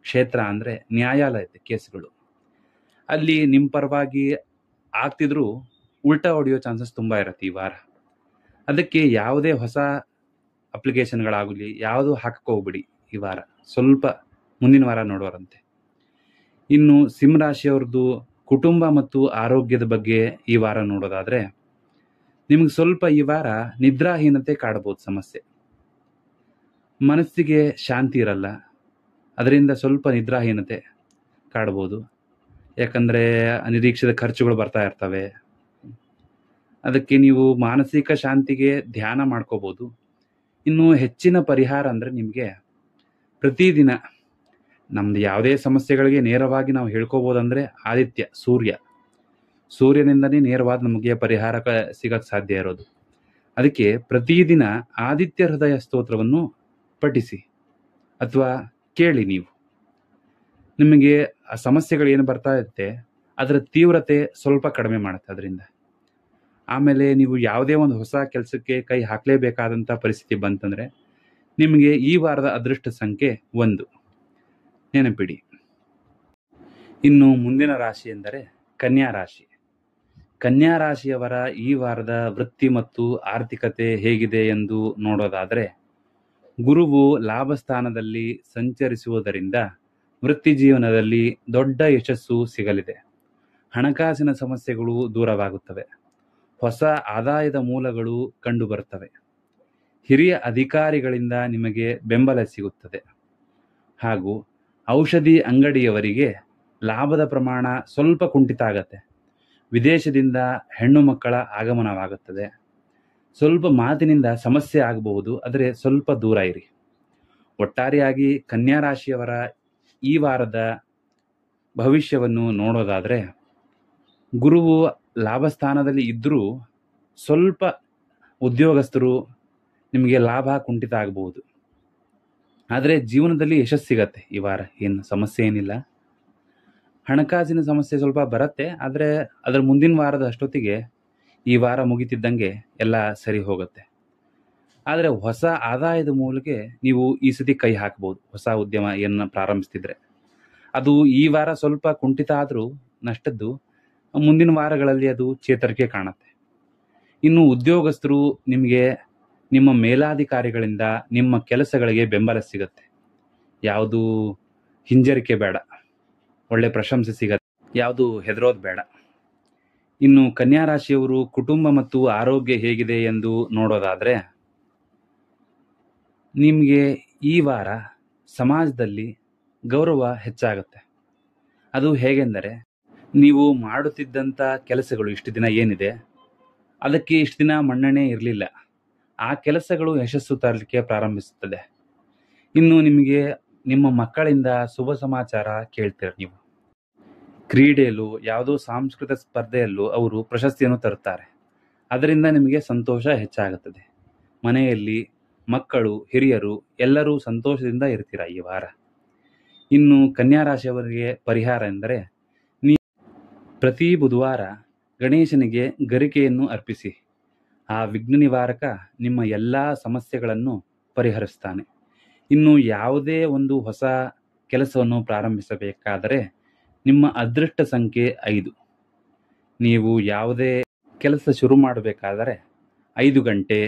ಕ್ಷೇತ್ರ ಅಂದರೆ ನ್ಯಾಯಾಲಯದ ಕೇಸ್ಗಳು. ಅಲ್ಲಿ ನಿಮ್ಮ ಪರವಾಗಿ ಆಗ್ತಿದ್ರೂ ಉಲ್ಟಾ ಹೊಡೆಯೋ ಚಾನ್ಸಸ್ ತುಂಬ ಇರುತ್ತೆ ಈ ವಾರ. ಅದಕ್ಕೆ ಯಾವುದೇ ಹೊಸ ಅಪ್ಲಿಕೇಶನ್ಗಳಾಗಲಿ ಯಾವುದು ಹಾಕಕ್ಕೆ ಹೋಗ್ಬಿಡಿ ಈ ವಾರ. ಸ್ವಲ್ಪ ಮುಂದಿನ ವಾರ ನೋಡೋರಂತೆ. ಇನ್ನು ಸಿಂಹರಾಶಿಯವ್ರದ್ದು ಕುಟುಂಬ ಮತ್ತು ಆರೋಗ್ಯದ ಬಗ್ಗೆ ಈ ವಾರ ನೋಡೋದಾದ್ರೆ, ನಿಮ್ಗೆ ಸ್ವಲ್ಪ ಈ ವಾರ ನಿದ್ರಾಹೀನತೆ ಕಾಡಬಹುದು ಸಮಸ್ಯೆ. ಮನಸ್ಸಿಗೆ ಶಾಂತಿ ಇರಲ್ಲ, ಅದರಿಂದ ಸ್ವಲ್ಪ ನಿದ್ರಾಹೀನತೆ ಕಾಡ್ಬೋದು. ಯಾಕಂದರೆ ಅನಿರೀಕ್ಷಿತ ಖರ್ಚುಗಳು ಬರ್ತಾ ಇರ್ತವೆ. ಅದಕ್ಕೆ ನೀವು ಮಾನಸಿಕ ಶಾಂತಿಗೆ ಧ್ಯಾನ ಮಾಡ್ಕೋಬೋದು. ಇನ್ನು ಹೆಚ್ಚಿನ ಪರಿಹಾರ ಅಂದರೆ ನಿಮಗೆ ಪ್ರತಿದಿನ ನಮ್ದು ಯಾವುದೇ ಸಮಸ್ಯೆಗಳಿಗೆ ನೇರವಾಗಿ ನಾವು ಹೇಳ್ಕೋಬೋದಂದರೆ ಆದಿತ್ಯ ಸೂರ್ಯನಿಂದನೇ ನೇರವಾದ ನಮಗೆ ಪರಿಹಾರ ಸಿಗಕ್ಕೆ ಸಾಧ್ಯ ಇರೋದು. ಅದಕ್ಕೆ ಪ್ರತಿದಿನ ಆದಿತ್ಯ ಹೃದಯ ಸ್ತೋತ್ರವನ್ನು ಪಠಿಸಿ ಅಥವಾ ಕೇಳಿ. ನೀವು ನಿಮಗೆ ಆ ಸಮಸ್ಯೆಗಳು ಏನು ಬರ್ತಾ ಇರುತ್ತೆ ಅದರ ತೀವ್ರತೆ ಸ್ವಲ್ಪ ಕಡಿಮೆ ಮಾಡುತ್ತೆ ಅದರಿಂದ. ಆಮೇಲೆ ನೀವು ಯಾವುದೇ ಒಂದು ಹೊಸ ಕೆಲಸಕ್ಕೆ ಕೈ ಹಾಕಲೇಬೇಕಾದಂಥ ಪರಿಸ್ಥಿತಿ ಬಂತಂದರೆ ನಿಮಗೆ ಈ ವಾರದ ಅದೃಷ್ಟ ಸಂಖ್ಯೆ 1 ನೆನಪಿಡಿ. ಇನ್ನು ಮುಂದಿನ ರಾಶಿ ಎಂದರೆ ಕನ್ಯಾ ರಾಶಿ. ಕನ್ಯಾ ರಾಶಿಯವರ ಈ ವಾರದ ವೃತ್ತಿ ಮತ್ತು ಆರ್ಥಿಕತೆ ಹೇಗಿದೆ ಎಂದು ನೋಡೋದಾದರೆ, ಗುರುವು ಲಾಭಸ್ಥಾನದಲ್ಲಿ ಸಂಚರಿಸುವುದರಿಂದ ವೃತ್ತಿ ಜೀವನದಲ್ಲಿ ದೊಡ್ಡ ಯಶಸ್ಸು ಸಿಗಲಿದೆ. ಹಣಕಾಸಿನ ಸಮಸ್ಯೆಗಳು ದೂರವಾಗುತ್ತವೆ. ಹೊಸ ಆದಾಯದ ಮೂಲಗಳು ಕಂಡುಬರುತ್ತವೆ. ಹಿರಿಯ ಅಧಿಕಾರಿಗಳಿಂದ ನಿಮಗೆ ಬೆಂಬಲ ಸಿಗುತ್ತದೆ. ಹಾಗೂ ಔಷಧಿ ಅಂಗಡಿಯವರಿಗೆ ಲಾಭದ ಪ್ರಮಾಣ ಸ್ವಲ್ಪ ಕುಂಠಿತ ಆಗತ್ತೆ. ವಿದೇಶದಿಂದ ಹೆಣ್ಣು ಮಕ್ಕಳ ಆಗಮನವಾಗುತ್ತದೆ. ಸ್ವಲ್ಪ ಮಾತಿನಿಂದ ಸಮಸ್ಯೆ ಆಗಬಹುದು, ಆದರೆ ಸ್ವಲ್ಪ ದೂರ ಇರಿ. ಒಟ್ಟಾರೆಯಾಗಿ ಕನ್ಯಾ ರಾಶಿಯವರ ಈ ವಾರದ ಭವಿಷ್ಯವನ್ನು ನೋಡೋದಾದರೆ, ಗುರುವು ಲಾಭಸ್ಥಾನದಲ್ಲಿ ಇದ್ದರೂ ಸ್ವಲ್ಪ ಉದ್ಯೋಗಸ್ಥರು ನಿಮಗೆ ಲಾಭ ಕುಂಠಿತ ಆಗಬಹುದು. ಆದರೆ ಜೀವನದಲ್ಲಿ ಯಶಸ್ಸು ಸಿಗತ್ತೆ ಈ ವಾರ, ಏನು ಸಮಸ್ಯೆ ಏನಿಲ್ಲ. ಹಣಕಾಸಿನ ಸಮಸ್ಯೆ ಸ್ವಲ್ಪ ಬರುತ್ತೆ, ಆದರೆ ಅದರ ಮುಂದಿನ ವಾರದ ಅಷ್ಟೊತ್ತಿಗೆ ಈ ವಾರ ಮುಗಿತಿದ್ದಂಗೆ ಎಲ್ಲ ಸರಿ ಹೋಗುತ್ತೆ. ಆದರೆ ಹೊಸ ಆದಾಯದ ಮೂಲಕ್ಕೆ ನೀವು ಈ ಸತಿ ಕೈ ಹಾಕ್ಬೋದು. ಹೊಸ ಉದ್ಯಮ ಏನು ಪ್ರಾರಂಭಿಸ್ತಿದ್ರೆ ಅದು ಈ ವಾರ ಸ್ವಲ್ಪ ಕುಂಠಿತ ಆದರೂ ನಷ್ಟದ್ದು ಮುಂದಿನ ವಾರಗಳಲ್ಲಿ ಅದು ಚೇತರಿಕೆ ಕಾಣುತ್ತೆ. ಇನ್ನು ಉದ್ಯೋಗಸ್ಥರು ನಿಮಗೆ ನಿಮ್ಮ ಮೇಲಾಧಿಕಾರಿಗಳಿಂದ ನಿಮ್ಮ ಕೆಲಸಗಳಿಗೆ ಬೆಂಬಲ ಸಿಗತ್ತೆ. ಯಾವುದು ಹಿಂಜರಿಕೆ ಬೇಡ, ಒಳ್ಳೆ ಪ್ರಶಂಸೆ ಸಿಗತ್ತೆ, ಯಾವುದು ಹೆದರೋದು ಬೇಡ. ಇನ್ನು ಕನ್ಯಾ ರಾಶಿಯವರು ಕುಟುಂಬ ಮತ್ತು ಆರೋಗ್ಯ ಹೇಗಿದೆ ಎಂದು ನೋಡೋದಾದರೆ, ನಿಮಗೆ ಈ ವಾರ ಸಮಾಜದಲ್ಲಿ ಗೌರವ ಹೆಚ್ಚಾಗುತ್ತೆ. ಅದು ಹೇಗೆಂದರೆ, ನೀವು ಮಾಡುತ್ತಿದ್ದಂಥ ಕೆಲಸಗಳು ಇಷ್ಟು ದಿನ ಏನಿದೆ ಅದಕ್ಕೆ ಇಷ್ಟು ದಿನ ಮನ್ನಣೆ ಇರಲಿಲ್ಲ, ಆ ಕೆಲಸಗಳು ಯಶಸ್ಸು ತರಲಿಕ್ಕೆ ಪ್ರಾರಂಭಿಸುತ್ತದೆ. ಇನ್ನು ನಿಮಗೆ ನಿಮ್ಮ ಮಕ್ಕಳಿಂದ ಶುಭ ಸಮಾಚಾರ ಕೇಳ್ತೀರ. ನೀವು ಕ್ರೀಡೆಯಲ್ಲೂ ಯಾವುದೋ ಸಾಂಸ್ಕೃತಿಕ ಸ್ಪರ್ಧೆಯಲ್ಲೂ ಅವರು ಪ್ರಶಸ್ತಿಯನ್ನು ತರುತ್ತಾರೆ. ಅದರಿಂದ ನಿಮಗೆ ಸಂತೋಷ ಹೆಚ್ಚಾಗುತ್ತದೆ. ಮನೆಯಲ್ಲಿ ಮಕ್ಕಳು, ಹಿರಿಯರು ಎಲ್ಲರೂ ಸಂತೋಷದಿಂದ ಇರ್ತೀರ ಈ ವಾರ. ಇನ್ನು ಕನ್ಯಾ ರಾಶಿಯವರಿಗೆ ಪರಿಹಾರ ಎಂದರೆ, ಪ್ರತಿ ಬುಧವಾರ ಗಣೇಶನಿಗೆ ಗರಿಕೆಯನ್ನು ಅರ್ಪಿಸಿ. ಆ ವಿಘ್ನ ನಿವಾರಕ ನಿಮ್ಮ ಎಲ್ಲ ಸಮಸ್ಯೆಗಳನ್ನು ಪರಿಹರಿಸ್ತಾನೆ. ಇನ್ನು ಯಾವುದೇ ಒಂದು ಹೊಸ ಕೆಲಸವನ್ನು ಪ್ರಾರಂಭಿಸಬೇಕಾದರೆ ನಿಮ್ಮ ಅದೃಷ್ಟ ಸಂಖ್ಯೆ 5. ನೀವು ಯಾವುದೇ ಕೆಲಸ ಶುರು ಮಾಡಬೇಕಾದರೆ 5 ಗಂಟೆ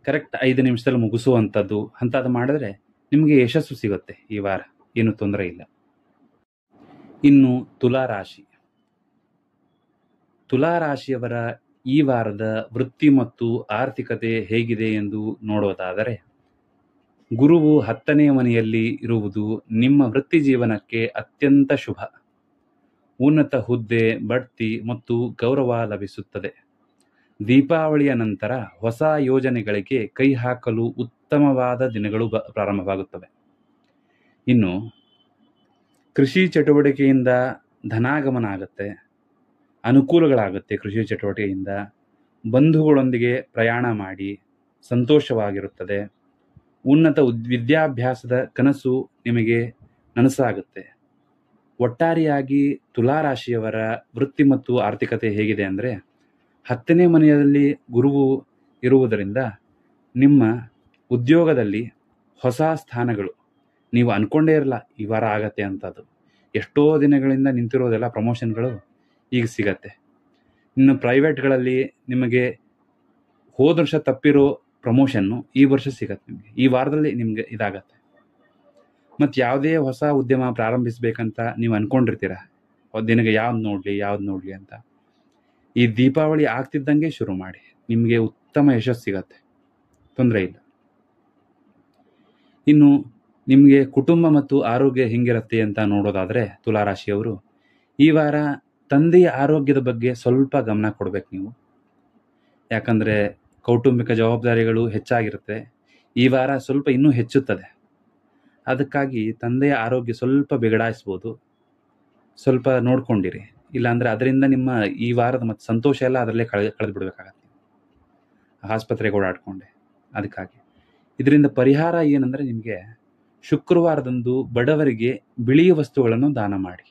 ಕರೆಕ್ಟ್ 5 ನಿಮಿಷದಲ್ಲಿ ಮುಗಿಸುವಂಥದ್ದು ಅಂಥದ್ದು ಮಾಡಿದ್ರೆ ನಿಮಗೆ ಯಶಸ್ಸು ಸಿಗುತ್ತೆ ಈ ವಾರ, ಏನು ತೊಂದರೆ ಇಲ್ಲ. ಇನ್ನು ತುಲಾರಾಶಿಯವರ ಈ ವಾರದ ವೃತ್ತಿ ಮತ್ತು ಆರ್ಥಿಕತೆ ಹೇಗಿದೆ ಎಂದು ನೋಡೋದಾದರೆ, ಗುರುವು 10ನೇ ಮನೆಯಲ್ಲಿ ಇರುವುದು ನಿಮ್ಮ ವೃತ್ತಿ ಜೀವನಕ್ಕೆ ಅತ್ಯಂತ ಶುಭ. ಉನ್ನತ ಹುದ್ದೆ, ಬಡ್ತಿ ಮತ್ತು ಗೌರವ ಲಭಿಸುತ್ತದೆ. ದೀಪಾವಳಿಯ ನಂತರ ಹೊಸ ಯೋಜನೆಗಳಿಗೆ ಕೈ ಹಾಕಲು ಉತ್ತಮವಾದ ದಿನಗಳು ಪ್ರಾರಂಭವಾಗುತ್ತವೆ. ಇನ್ನು ಕೃಷಿ ಚಟುವಟಿಕೆಯಿಂದ ಧನಾಗಮನ ಆಗುತ್ತೆ, ಅನುಕೂಲಗಳಾಗುತ್ತೆ. ಕೃಷಿ ಚಟುವಟಿಕೆಯಿಂದ ಬಂಧುಗಳೊಂದಿಗೆ ಪ್ರಯಾಣ ಮಾಡಿ ಸಂತೋಷವಾಗಿರುತ್ತದೆ. ಉನ್ನತ ವಿದ್ಯಾಭ್ಯಾಸದ ಕನಸು ನಿಮಗೆ ನನಸಾಗುತ್ತೆ. ಒಟ್ಟಾರೆಯಾಗಿ ತುಲಾರಾಶಿಯವರ ವೃತ್ತಿ ಮತ್ತು ಆರ್ಥಿಕತೆ ಹೇಗಿದೆ ಅಂದರೆ, 10ನೇ ಮನೆಯಲ್ಲಿ ಗುರುವು ಇರುವುದರಿಂದ ನಿಮ್ಮ ಉದ್ಯೋಗದಲ್ಲಿ ಹೊಸ ಸ್ಥಾನಗಳು ನೀವು ಅಂದ್ಕೊಂಡೇ ಇರಲ್ಲ ಈ ವಾರ ಆಗತ್ತೆ ಅಂತದ್ದು. ಎಷ್ಟೋ ದಿನಗಳಿಂದ ನಿಂತಿರೋದೆಲ್ಲ ಪ್ರಮೋಷನ್ಗಳು ಈಗ ಸಿಗತ್ತೆ. ಇನ್ನು ಪ್ರೈವೇಟ್ಗಳಲ್ಲಿ ನಿಮಗೆ ಹೋದ ವರ್ಷ ತಪ್ಪಿರೋ ಪ್ರಮೋಷನ್ನು ಈ ವರ್ಷ ಸಿಗತ್ತೆ ನಿಮಗೆ, ಈ ವಾರದಲ್ಲಿ ನಿಮಗೆ ಇದಾಗತ್ತೆ. ಮತ್ತು ಯಾವುದೇ ಹೊಸ ಉದ್ಯಮ ಪ್ರಾರಂಭಿಸಬೇಕಂತ ನೀವು ಅನ್ಕೊಂಡಿರ್ತೀರ, ದಿನಕ್ಕೆ ಯಾವ್ದು ನೋಡಲಿ ಅಂತ. ಈ ದೀಪಾವಳಿ ಆಗ್ತಿದ್ದಂಗೆ ಶುರು ಮಾಡಿ, ನಿಮಗೆ ಉತ್ತಮ ಯಶಸ್ಸು ಸಿಗತ್ತೆ, ತೊಂದರೆ ಇಲ್ಲ. ಇನ್ನು ನಿಮಗೆ ಕುಟುಂಬ ಮತ್ತು ಆರೋಗ್ಯ ಹೆಂಗಿರುತ್ತೆ ಅಂತ ನೋಡೋದಾದರೆ, ತುಲಾರಾಶಿಯವರು ಈ ವಾರ ತಂದೆಯ ಆರೋಗ್ಯದ ಬಗ್ಗೆ ಸ್ವಲ್ಪ ಗಮನ ಕೊಡ್ಬೇಕು ನೀವು. ಯಾಕಂದರೆ ಕೌಟುಂಬಿಕ ಜವಾಬ್ದಾರಿಗಳು ಹೆಚ್ಚಾಗಿರುತ್ತೆ. ಈ ವಾರ ಸ್ವಲ್ಪ ಇನ್ನೂ ಹೆಚ್ಚುತ್ತದೆ. ಅದಕ್ಕಾಗಿ ತಂದೆಯ ಆರೋಗ್ಯ ಸ್ವಲ್ಪ ಬಿಗಡಾಯಿಸ್ಬೋದು. ಸ್ವಲ್ಪ ನೋಡ್ಕೊಂಡಿರಿ, ಇಲ್ಲಾಂದರೆ ಅದರಿಂದ ನಿಮ್ಮ ಈ ವಾರದ ಮತ್ತು ಸಂತೋಷ ಎಲ್ಲ ಅದರಲ್ಲೇ ಕಳೆದು ಬಿಡಬೇಕಾಗತ್ತೆ, ಆಸ್ಪತ್ರೆಗೆ ಓಡಾಡ್ಕೊಂಡೆ. ಅದಕ್ಕಾಗಿ ಇದರಿಂದ ಪರಿಹಾರ ಏನಂದರೆ, ನಿಮಗೆ ಶುಕ್ರವಾರದಂದು ಬಡವರಿಗೆ ಬಿಳಿಯ ವಸ್ತುಗಳನ್ನು ದಾನ ಮಾಡಿ.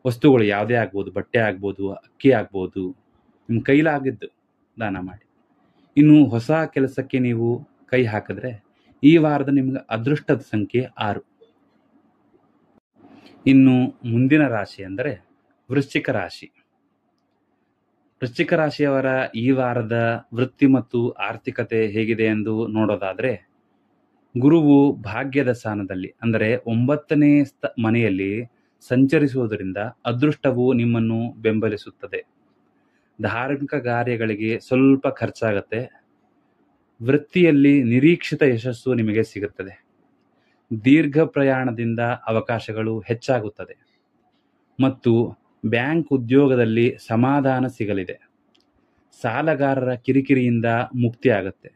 ವಸ್ತುಗಳು ಯಾವುದೇ ಆಗ್ಬೋದು, ಬಟ್ಟೆ ಆಗ್ಬೋದು, ಅಕ್ಕಿ ಆಗ್ಬೋದು, ನಿಮ್ಮ ಕೈಲಾಗಿದ್ದು ದಾನ ಮಾಡಿ. ಇನ್ನು ಹೊಸ ಕೆಲಸಕ್ಕೆ ನೀವು ಕೈ ಹಾಕಿದ್ರೆ ಈ ವಾರದ ನಿಮ್ಗೆ ಅದೃಷ್ಟದ ಸಂಖ್ಯೆ 6. ಇನ್ನು ಮುಂದಿನ ರಾಶಿ ಅಂದರೆ ವೃಶ್ಚಿಕ ರಾಶಿ. ವೃಶ್ಚಿಕ ರಾಶಿಯವರ ಈ ವಾರದ ವೃತ್ತಿ ಮತ್ತು ಆರ್ಥಿಕತೆ ಹೇಗಿದೆ ಎಂದು ನೋಡೋದಾದರೆ, ಗುರುವು ಭಾಗ್ಯದ ಸ್ಥಾನದಲ್ಲಿ ಅಂದರೆ 9ನೇ ಮನೆಯಲ್ಲಿ ಸಂಚರಿಸುವುದರಿಂದ ಅದೃಷ್ಟವು ನಿಮ್ಮನ್ನು ಬೆಂಬಲಿಸುತ್ತದೆ. ಧಾರ್ಮಿಕ ಕಾರ್ಯಗಳಿಗೆ ಸ್ವಲ್ಪ ಖರ್ಚಾಗತ್ತೆ. ವೃತ್ತಿಯಲ್ಲಿ ನಿರೀಕ್ಷಿತ ಯಶಸ್ಸು ನಿಮಗೆ ಸಿಗುತ್ತದೆ. ದೀರ್ಘ ಪ್ರಯಾಣದಿಂದ ಅವಕಾಶಗಳು ಹೆಚ್ಚಾಗುತ್ತದೆ ಮತ್ತು ಬ್ಯಾಂಕ್ ಉದ್ಯೋಗದಲ್ಲಿ ಸಮಾಧಾನ ಸಿಗಲಿದೆ. ಸಾಲಗಾರರ ಕಿರಿಕಿರಿಯಿಂದ ಮುಕ್ತಿಯಾಗುತ್ತೆ.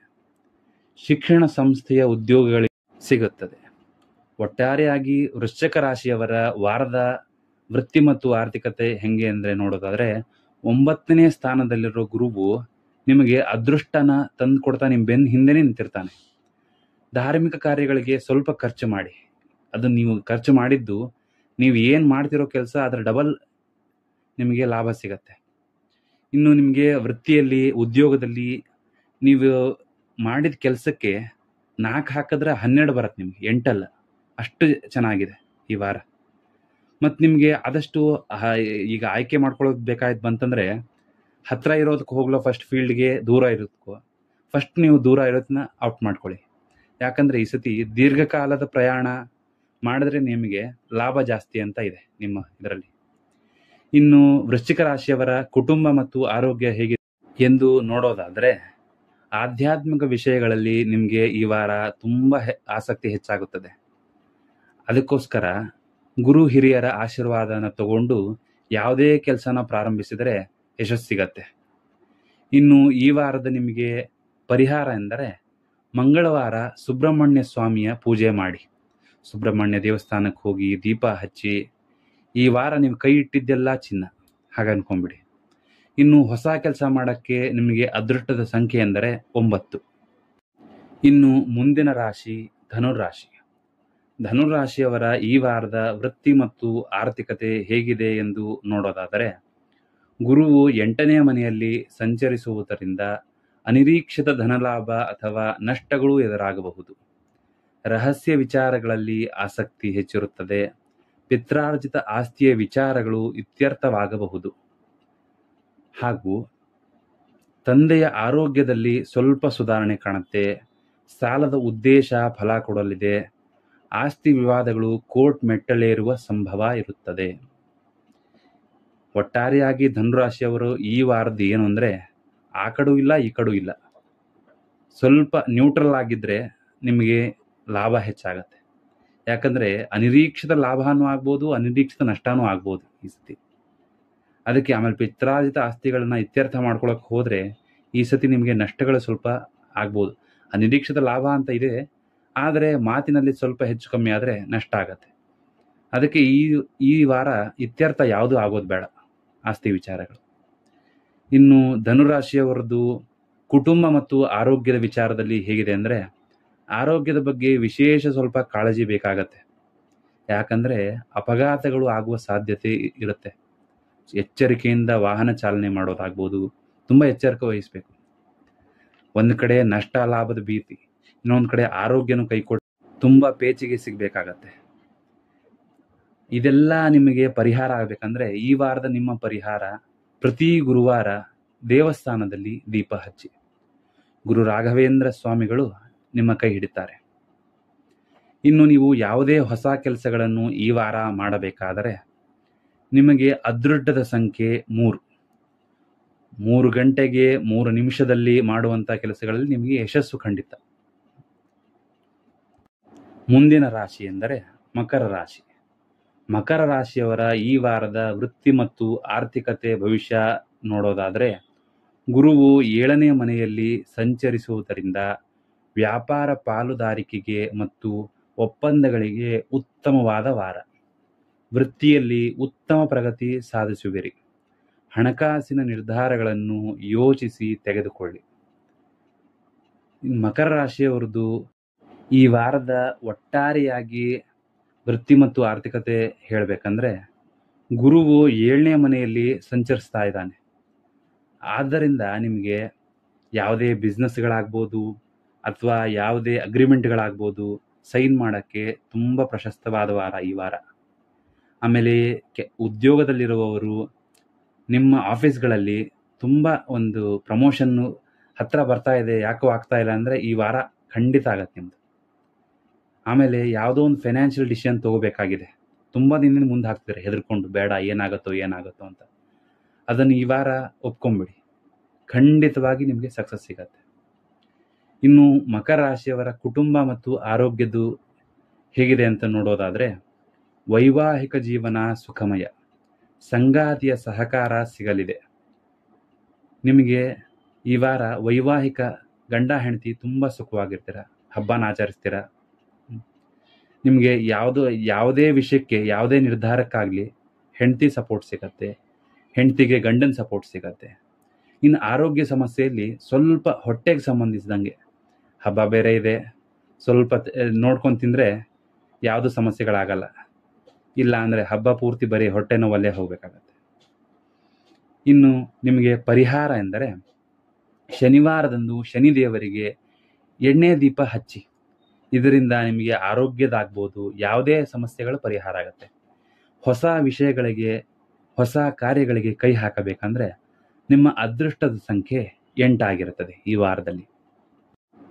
ಶಿಕ್ಷಣ ಸಂಸ್ಥೆಯ ಉದ್ಯೋಗಗಳಿಗೆ ಸಿಗುತ್ತದೆ. ಒಟ್ಟಾರೆಯಾಗಿ ವೃಶ್ಚಿಕ ರಾಶಿಯವರ ವಾರದ ವೃತ್ತಿ ಮತ್ತು ಆರ್ಥಿಕತೆ ಹೆಂಗೆ ಅಂದರೆ ನೋಡೋದಾದರೆ, 9ನೇ ಸ್ಥಾನದಲ್ಲಿರೋ ಗುರುವು ನಿಮಗೆ ಅದೃಷ್ಟನ ತಂದು ಕೊಡ್ತಾ ನಿಮ್ಮ ಬೆನ್ನ ಹಿಂದೆನೇ ನಿಂತಿರ್ತಾನೆ. ಧಾರ್ಮಿಕ ಕಾರ್ಯಗಳಿಗೆ ಸ್ವಲ್ಪ ಖರ್ಚು ಮಾಡಿ. ಅದು ನೀವು ಖರ್ಚು ಮಾಡಿದ್ದು ನೀವು ಏನು ಮಾಡ್ತಿರೋ ಕೆಲಸ ಅದರ ಡಬಲ್ ನಿಮಗೆ ಲಾಭ ಸಿಗತ್ತೆ. ಇನ್ನು ನಿಮಗೆ ವೃತ್ತಿಯಲ್ಲಿ ಉದ್ಯೋಗದಲ್ಲಿ ನೀವು ಮಾಡಿದ ಕೆಲಸಕ್ಕೆ 4 ಹಾಕಿದ್ರೆ 12 ಬರುತ್ತೆ, ನಿಮಗೆ 8 ಅಲ್ಲ. ಅಷ್ಟು ಚೆನ್ನಾಗಿದೆ ಈ ವಾರ. ಮತ್ತು ನಿಮಗೆ ಆದಷ್ಟು ಈಗ ಆಯ್ಕೆ ಮಾಡ್ಕೊಳ್ಳೋದು ಬೇಕಾಯ್ತು ಬಂತಂದರೆ, ಹತ್ತಿರ ಇರೋದಕ್ಕೆ ಹೋಗ್ಲೋ ಫಸ್ಟ್ ಫೀಲ್ಡ್ಗೆ, ದೂರ ಇರೋದಕ್ಕೂ ಫಸ್ಟ್ ನೀವು ದೂರ ಇರೋದನ್ನ ಔಟ್ ಮಾಡ್ಕೊಳ್ಳಿ. ಯಾಕಂದರೆ ಈ ಸತಿ ದೀರ್ಘಕಾಲದ ಪ್ರಯಾಣ ಮಾಡಿದ್ರೆ ನಿಮಗೆ ಲಾಭ ಜಾಸ್ತಿ ಅಂತ ಇದೆ ನಿಮ್ಮ ಇದರಲ್ಲಿ. ಇನ್ನು ವೃಶ್ಚಿಕ ರಾಶಿಯವರ ಕುಟುಂಬ ಮತ್ತು ಆರೋಗ್ಯ ಹೇಗಿದೆ ಎಂದು ನೋಡೋದಾದರೆ, ಆಧ್ಯಾತ್ಮಿಕ ವಿಷಯಗಳಲ್ಲಿ ನಿಮಗೆ ಈ ವಾರ ತುಂಬ ಆಸಕ್ತಿ ಹೆಚ್ಚಾಗುತ್ತದೆ. ಅದಕ್ಕೋಸ್ಕರ ಗುರು ಹಿರಿಯರ ಆಶೀರ್ವಾದನ ತಗೊಂಡು ಯಾವುದೇ ಕೆಲಸನ ಪ್ರಾರಂಭಿಸಿದರೆ ಯಶಸ್ಸು ಸಿಗತ್ತೆ. ಇನ್ನು ಈ ವಾರದ ನಿಮಗೆ ಪರಿಹಾರ ಎಂದರೆ, ಮಂಗಳವಾರ ಸುಬ್ರಹ್ಮಣ್ಯ ಸ್ವಾಮಿಯ ಪೂಜೆ ಮಾಡಿ. ಸುಬ್ರಹ್ಮಣ್ಯ ದೇವಸ್ಥಾನಕ್ಕೆ ಹೋಗಿ ದೀಪ ಹಚ್ಚಿ. ಈ ವಾರ ನೀವು ಕೈ ಇಟ್ಟಿದ್ದೆಲ್ಲ ಚಿನ್ನ, ಹಾಗೆ ಅನ್ಕೊಂಬಿಡಿ. ಇನ್ನು ಹೊಸ ಕೆಲಸ ಮಾಡೋಕ್ಕೆ ನಿಮಗೆ ಅದೃಷ್ಟದ ಸಂಖ್ಯೆ ಎಂದರೆ 9. ಇನ್ನು ಮುಂದಿನ ರಾಶಿ ಧನುರಾಶಿ. ಧನುರಾಶಿಯವರ ಈ ವಾರದ ವೃತ್ತಿ ಮತ್ತು ಆರ್ಥಿಕತೆ ಹೇಗಿದೆ ಎಂದು ನೋಡೋದಾದರೆ, ಗುರುವು 8ನೇ ಮನೆಯಲ್ಲಿ ಸಂಚರಿಸುವುದರಿಂದ ಅನಿರೀಕ್ಷಿತ ಧನಲಾಭ ಅಥವಾ ನಷ್ಟಗಳು ಎದುರಾಗಬಹುದು. ರಹಸ್ಯ ವಿಚಾರಗಳಲ್ಲಿ ಆಸಕ್ತಿ ಹೆಚ್ಚಿರುತ್ತದೆ. ಪಿತ್ರಾರ್ಜಿತ ಆಸ್ತಿಯ ವಿಚಾರಗಳು ಇತ್ಯರ್ಥವಾಗಬಹುದು. ಹಾಗೂ ತಂದೆಯ ಆರೋಗ್ಯದಲ್ಲಿ ಸ್ವಲ್ಪ ಸುಧಾರಣೆ ಕಾಣುತ್ತೆ. ಸಾಲದ ಉದ್ದೇಶ ಫಲ ಕೊಡಲಿದೆ. ಆಸ್ತಿ ವಿವಾದಗಳು ಕೋರ್ಟ್ ಮೆಟ್ಟಲೇರುವ ಸಂಭವ ಇರುತ್ತದೆ. ಒಟ್ಟಾರೆಯಾಗಿ ಧನುರಾಶಿಯವರು ಈ ವಾರದ್ದು ಏನು ಅಂದರೆ, ಆ ಕಡೆ ಇಲ್ಲ ಈ ಕಡೆ ಇಲ್ಲ, ಸ್ವಲ್ಪ ನ್ಯೂಟ್ರಲ್ ಆಗಿದ್ದರೆ ನಿಮಗೆ ಲಾಭ ಹೆಚ್ಚಾಗತ್ತೆ. ಯಾಕಂದರೆ ಅನಿರೀಕ್ಷಿತ ಲಾಭನೂ ಆಗ್ಬೋದು, ಅನಿರೀಕ್ಷಿತ ನಷ್ಟನೂ ಆಗ್ಬೋದು ಈ ಸತಿ. ಅದಕ್ಕೆ ಆಮೇಲೆ ಪಿತ್ರಾರ್ಜಿತ ಆಸ್ತಿಗಳನ್ನ ಇತ್ಯರ್ಥ ಮಾಡ್ಕೊಳಕ್ಕೆ ಹೋದರೆ ಈ ಸತಿ ನಿಮಗೆ ನಷ್ಟಗಳು ಸ್ವಲ್ಪ ಆಗ್ಬೋದು. ಅನಿರೀಕ್ಷಿತ ಲಾಭ ಅಂತ ಇದೆ, ಆದರೆ ಮಾತಿನಲ್ಲಿ ಸ್ವಲ್ಪ ಹೆಚ್ಚು ಕಮ್ಮಿ ಆದರೆ ನಷ್ಟ ಆಗತ್ತೆ. ಅದಕ್ಕೆ ಈ ವಾರ ಇತ್ಯರ್ಥ ಯಾವುದೂ ಆಗೋದು ಬೇಡ, ಆಸ್ತಿ ವಿಚಾರಗಳು. ಇನ್ನು ಧನುರಾಶಿಯವರದ್ದು ಕುಟುಂಬ ಮತ್ತು ಆರೋಗ್ಯದ ವಿಚಾರದಲ್ಲಿ ಹೇಗಿದೆ ಅಂದರೆ, ಆರೋಗ್ಯದ ಬಗ್ಗೆ ವಿಶೇಷ ಸ್ವಲ್ಪ ಕಾಳಜಿ ಬೇಕಾಗತ್ತೆ. ಯಾಕಂದರೆ ಅಪಘಾತಗಳು ಆಗುವ ಸಾಧ್ಯತೆ ಇರುತ್ತೆ. ಎಚ್ಚರಿಕೆಯಿಂದ ವಾಹನ ಚಾಲನೆ ಮಾಡೋದಾಗ್ಬೋದು, ತುಂಬ ಎಚ್ಚರಿಕೆ ವಹಿಸಬೇಕು. ಒಂದು ಕಡೆ ನಷ್ಟ ಲಾಭದ ಭೀತಿ, ಇನ್ನೊಂದು ಕಡೆ ಆರೋಗ್ಯನೂ ಕೈಕೊಟ್ಟು ತುಂಬ ಪೇಚಿಗೆ ಸಿಗಬೇಕಾಗತ್ತೆ. ಇದೆಲ್ಲ ನಿಮಗೆ ಪರಿಹಾರ ಆಗಬೇಕಂದ್ರೆ ಈ ವಾರದ ನಿಮ್ಮ ಪರಿಹಾರ, ಪ್ರತಿ ಗುರುವಾರ ದೇವಸ್ಥಾನದಲ್ಲಿ ದೀಪ ಹಚ್ಚಿ. ಗುರು ರಾಘವೇಂದ್ರ ಸ್ವಾಮಿಗಳು ನಿಮ್ಮ ಕೈ ಹಿಡಿತಾರೆ. ಇನ್ನು ನೀವು ಯಾವುದೇ ಹೊಸ ಕೆಲಸಗಳನ್ನು ಈ ವಾರ ಮಾಡಬೇಕಾದರೆ ನಿಮಗೆ ಅದೃಷ್ಟದ ಸಂಖ್ಯೆ 3. 3 ಗಂಟೆಗೆ 3 ನಿಮಿಷದಲ್ಲಿ ಮಾಡುವಂಥ ಕೆಲಸಗಳಲ್ಲಿ ನಿಮಗೆ ಯಶಸ್ಸು ಖಂಡಿತ. ಮುಂದಿನ ರಾಶಿ ಎಂದರೆ ಮಕರ ರಾಶಿ. ಮಕರ ರಾಶಿಯವರ ಈ ವಾರದ ವೃತ್ತಿ ಮತ್ತು ಆರ್ಥಿಕತೆ ಭವಿಷ್ಯ ನೋಡೋದಾದರೆ, ಗುರುವು 7ನೇ ಮನೆಯಲ್ಲಿ ಸಂಚರಿಸುವುದರಿಂದ ವ್ಯಾಪಾರ ಪಾಲುದಾರಿಕೆಗೆ ಮತ್ತು ಒಪ್ಪಂದಗಳಿಗೆ ಉತ್ತಮವಾದ ವಾರ. ವೃತ್ತಿಯಲ್ಲಿ ಉತ್ತಮ ಪ್ರಗತಿ ಸಾಧಿಸುವಿರಿ. ಹಣಕಾಸಿನ ನಿರ್ಧಾರಗಳನ್ನು ಯೋಚಿಸಿ ತೆಗೆದುಕೊಳ್ಳಿ. ಮಕರ ರಾಶಿಯವರದು ಈ ವಾರದ ಒಟ್ಟಾರೆಯಾಗಿ ವೃತ್ತಿ ಮತ್ತು ಆರ್ಥಿಕತೆ ಹೇಳಬೇಕಂದ್ರೆ, ಗುರುವು 7ನೇ ಮನೆಯಲ್ಲಿ ಸಂಚರಿಸ್ತಾ ಇದ್ದಾನೆ. ಆದ್ದರಿಂದ ನಿಮಗೆ ಯಾವುದೇ ಬಿಸ್ನೆಸ್ಗಳಾಗ್ಬೋದು ಅಥವಾ ಯಾವುದೇ ಅಗ್ರಿಮೆಂಟ್ಗಳಾಗ್ಬೋದು ಸೈನ್ ಮಾಡೋಕ್ಕೆ ತುಂಬ ಪ್ರಶಸ್ತವಾದ ವಾರ ಈ ವಾರ. ಆಮೇಲೆ ಉದ್ಯೋಗದಲ್ಲಿರುವವರು ನಿಮ್ಮ ಆಫೀಸ್ಗಳಲ್ಲಿ ತುಂಬ ಒಂದು ಪ್ರಮೋಷನ್ನು ಹತ್ತಿರ ಬರ್ತಾ ಇದೆ, ಯಾಕೋ ಆಗ್ತಾ ಇಲ್ಲ ಅಂದರೆ ಈ ವಾರ ಖಂಡಿತ ಆಗತ್ತೆ ನಿಮ್ಮದು. ಆಮೇಲೆ ಯಾವುದೋ ಒಂದು ಫೈನಾನ್ಷಿಯಲ್ ಡಿಸಿಷನ್ ತೊಗೋಬೇಕಾಗಿದೆ, ತುಂಬ ದಿನದಿಂದ ಮುಂದೆ ಹಾಕ್ತಿದ್ದಾರೆ ಹೆದರ್ಕೊಂಡು, ಬೇಡ ಏನಾಗುತ್ತೋ ಅಂತ. ಅದನ್ನು ಈ ವಾರ ಒಪ್ಕೊಂಬಿಡಿ, ಖಂಡಿತವಾಗಿ ನಿಮಗೆ ಸಕ್ಸಸ್ ಸಿಗತ್ತೆ. ಇನ್ನು ಮಕರ ರಾಶಿಯವರ ಕುಟುಂಬ ಮತ್ತು ಆರೋಗ್ಯದ್ದು ಹೇಗಿದೆ ಅಂತ ನೋಡೋದಾದರೆ, ವೈವಾಹಿಕ ಜೀವನ ಸುಖಮಯ, ಸಂಗಾತಿಯ ಸಹಕಾರ ಸಿಗಲಿದೆ. ನಿಮಗೆ ಈ ವಾರ ವೈವಾಹಿಕ ಗಂಡ ಹೆಂಡತಿ ತುಂಬ ಸುಖವಾಗಿರ್ತೀರ, ಹಬ್ಬನ ಆಚರಿಸ್ತೀರ. ನಿಮಗೆ ಯಾವುದೇ ವಿಷಯಕ್ಕೆ, ಯಾವುದೇ ನಿರ್ಧಾರಕ್ಕಾಗಲಿ ಹೆಂಡತಿ ಸಪೋರ್ಟ್ ಸಿಗತ್ತೆ, ಹೆಂಡತಿಗೆ ಗಂಡನ ಸಪೋರ್ಟ್ ಸಿಗತ್ತೆ. ಇನ್ನು ಆರೋಗ್ಯ ಸಮಸ್ಯೆಯಲ್ಲಿ ಸ್ವಲ್ಪ ಹೊಟ್ಟೆಗೆ ಸಂಬಂಧಿಸಿದಂಗೆ, ಹಬ್ಬ ಬೇರೆ ಇದೆ, ಸ್ವಲ್ಪ ನೋಡ್ಕೊಂಡು ತಿಂದರೆ ಯಾವುದು ಸಮಸ್ಯೆಗಳಾಗಲ್ಲ. ಇಲ್ಲ ಅಂದರೆ ಹಬ್ಬ ಪೂರ್ತಿ ಬರೀ ಹೊಟ್ಟೆ ನೋವಲ್ಲೇ ಹೋಗಬೇಕಾಗತ್ತೆ. ಇನ್ನು ನಿಮಗೆ ಪರಿಹಾರ ಎಂದರೆ, ಶನಿವಾರದಂದು ಶನಿದೇವರಿಗೆ ಎಣ್ಣೆ ದೀಪ ಹಚ್ಚಿ. ಇದರಿಂದ ನಿಮಗೆ ಆರೋಗ್ಯದಾಗ್ಬೋದು, ಯಾವುದೇ ಸಮಸ್ಯೆಗಳು ಪರಿಹಾರ ಆಗುತ್ತೆ. ಹೊಸ ವಿಷಯಗಳಿಗೆ, ಹೊಸ ಕಾರ್ಯಗಳಿಗೆ ಕೈ ಹಾಕಬೇಕಂದ್ರೆ ನಿಮ್ಮ ಅದೃಷ್ಟದ ಸಂಖ್ಯೆ 8 ಆಗಿರುತ್ತದೆ ಈ ವಾರದಲ್ಲಿ.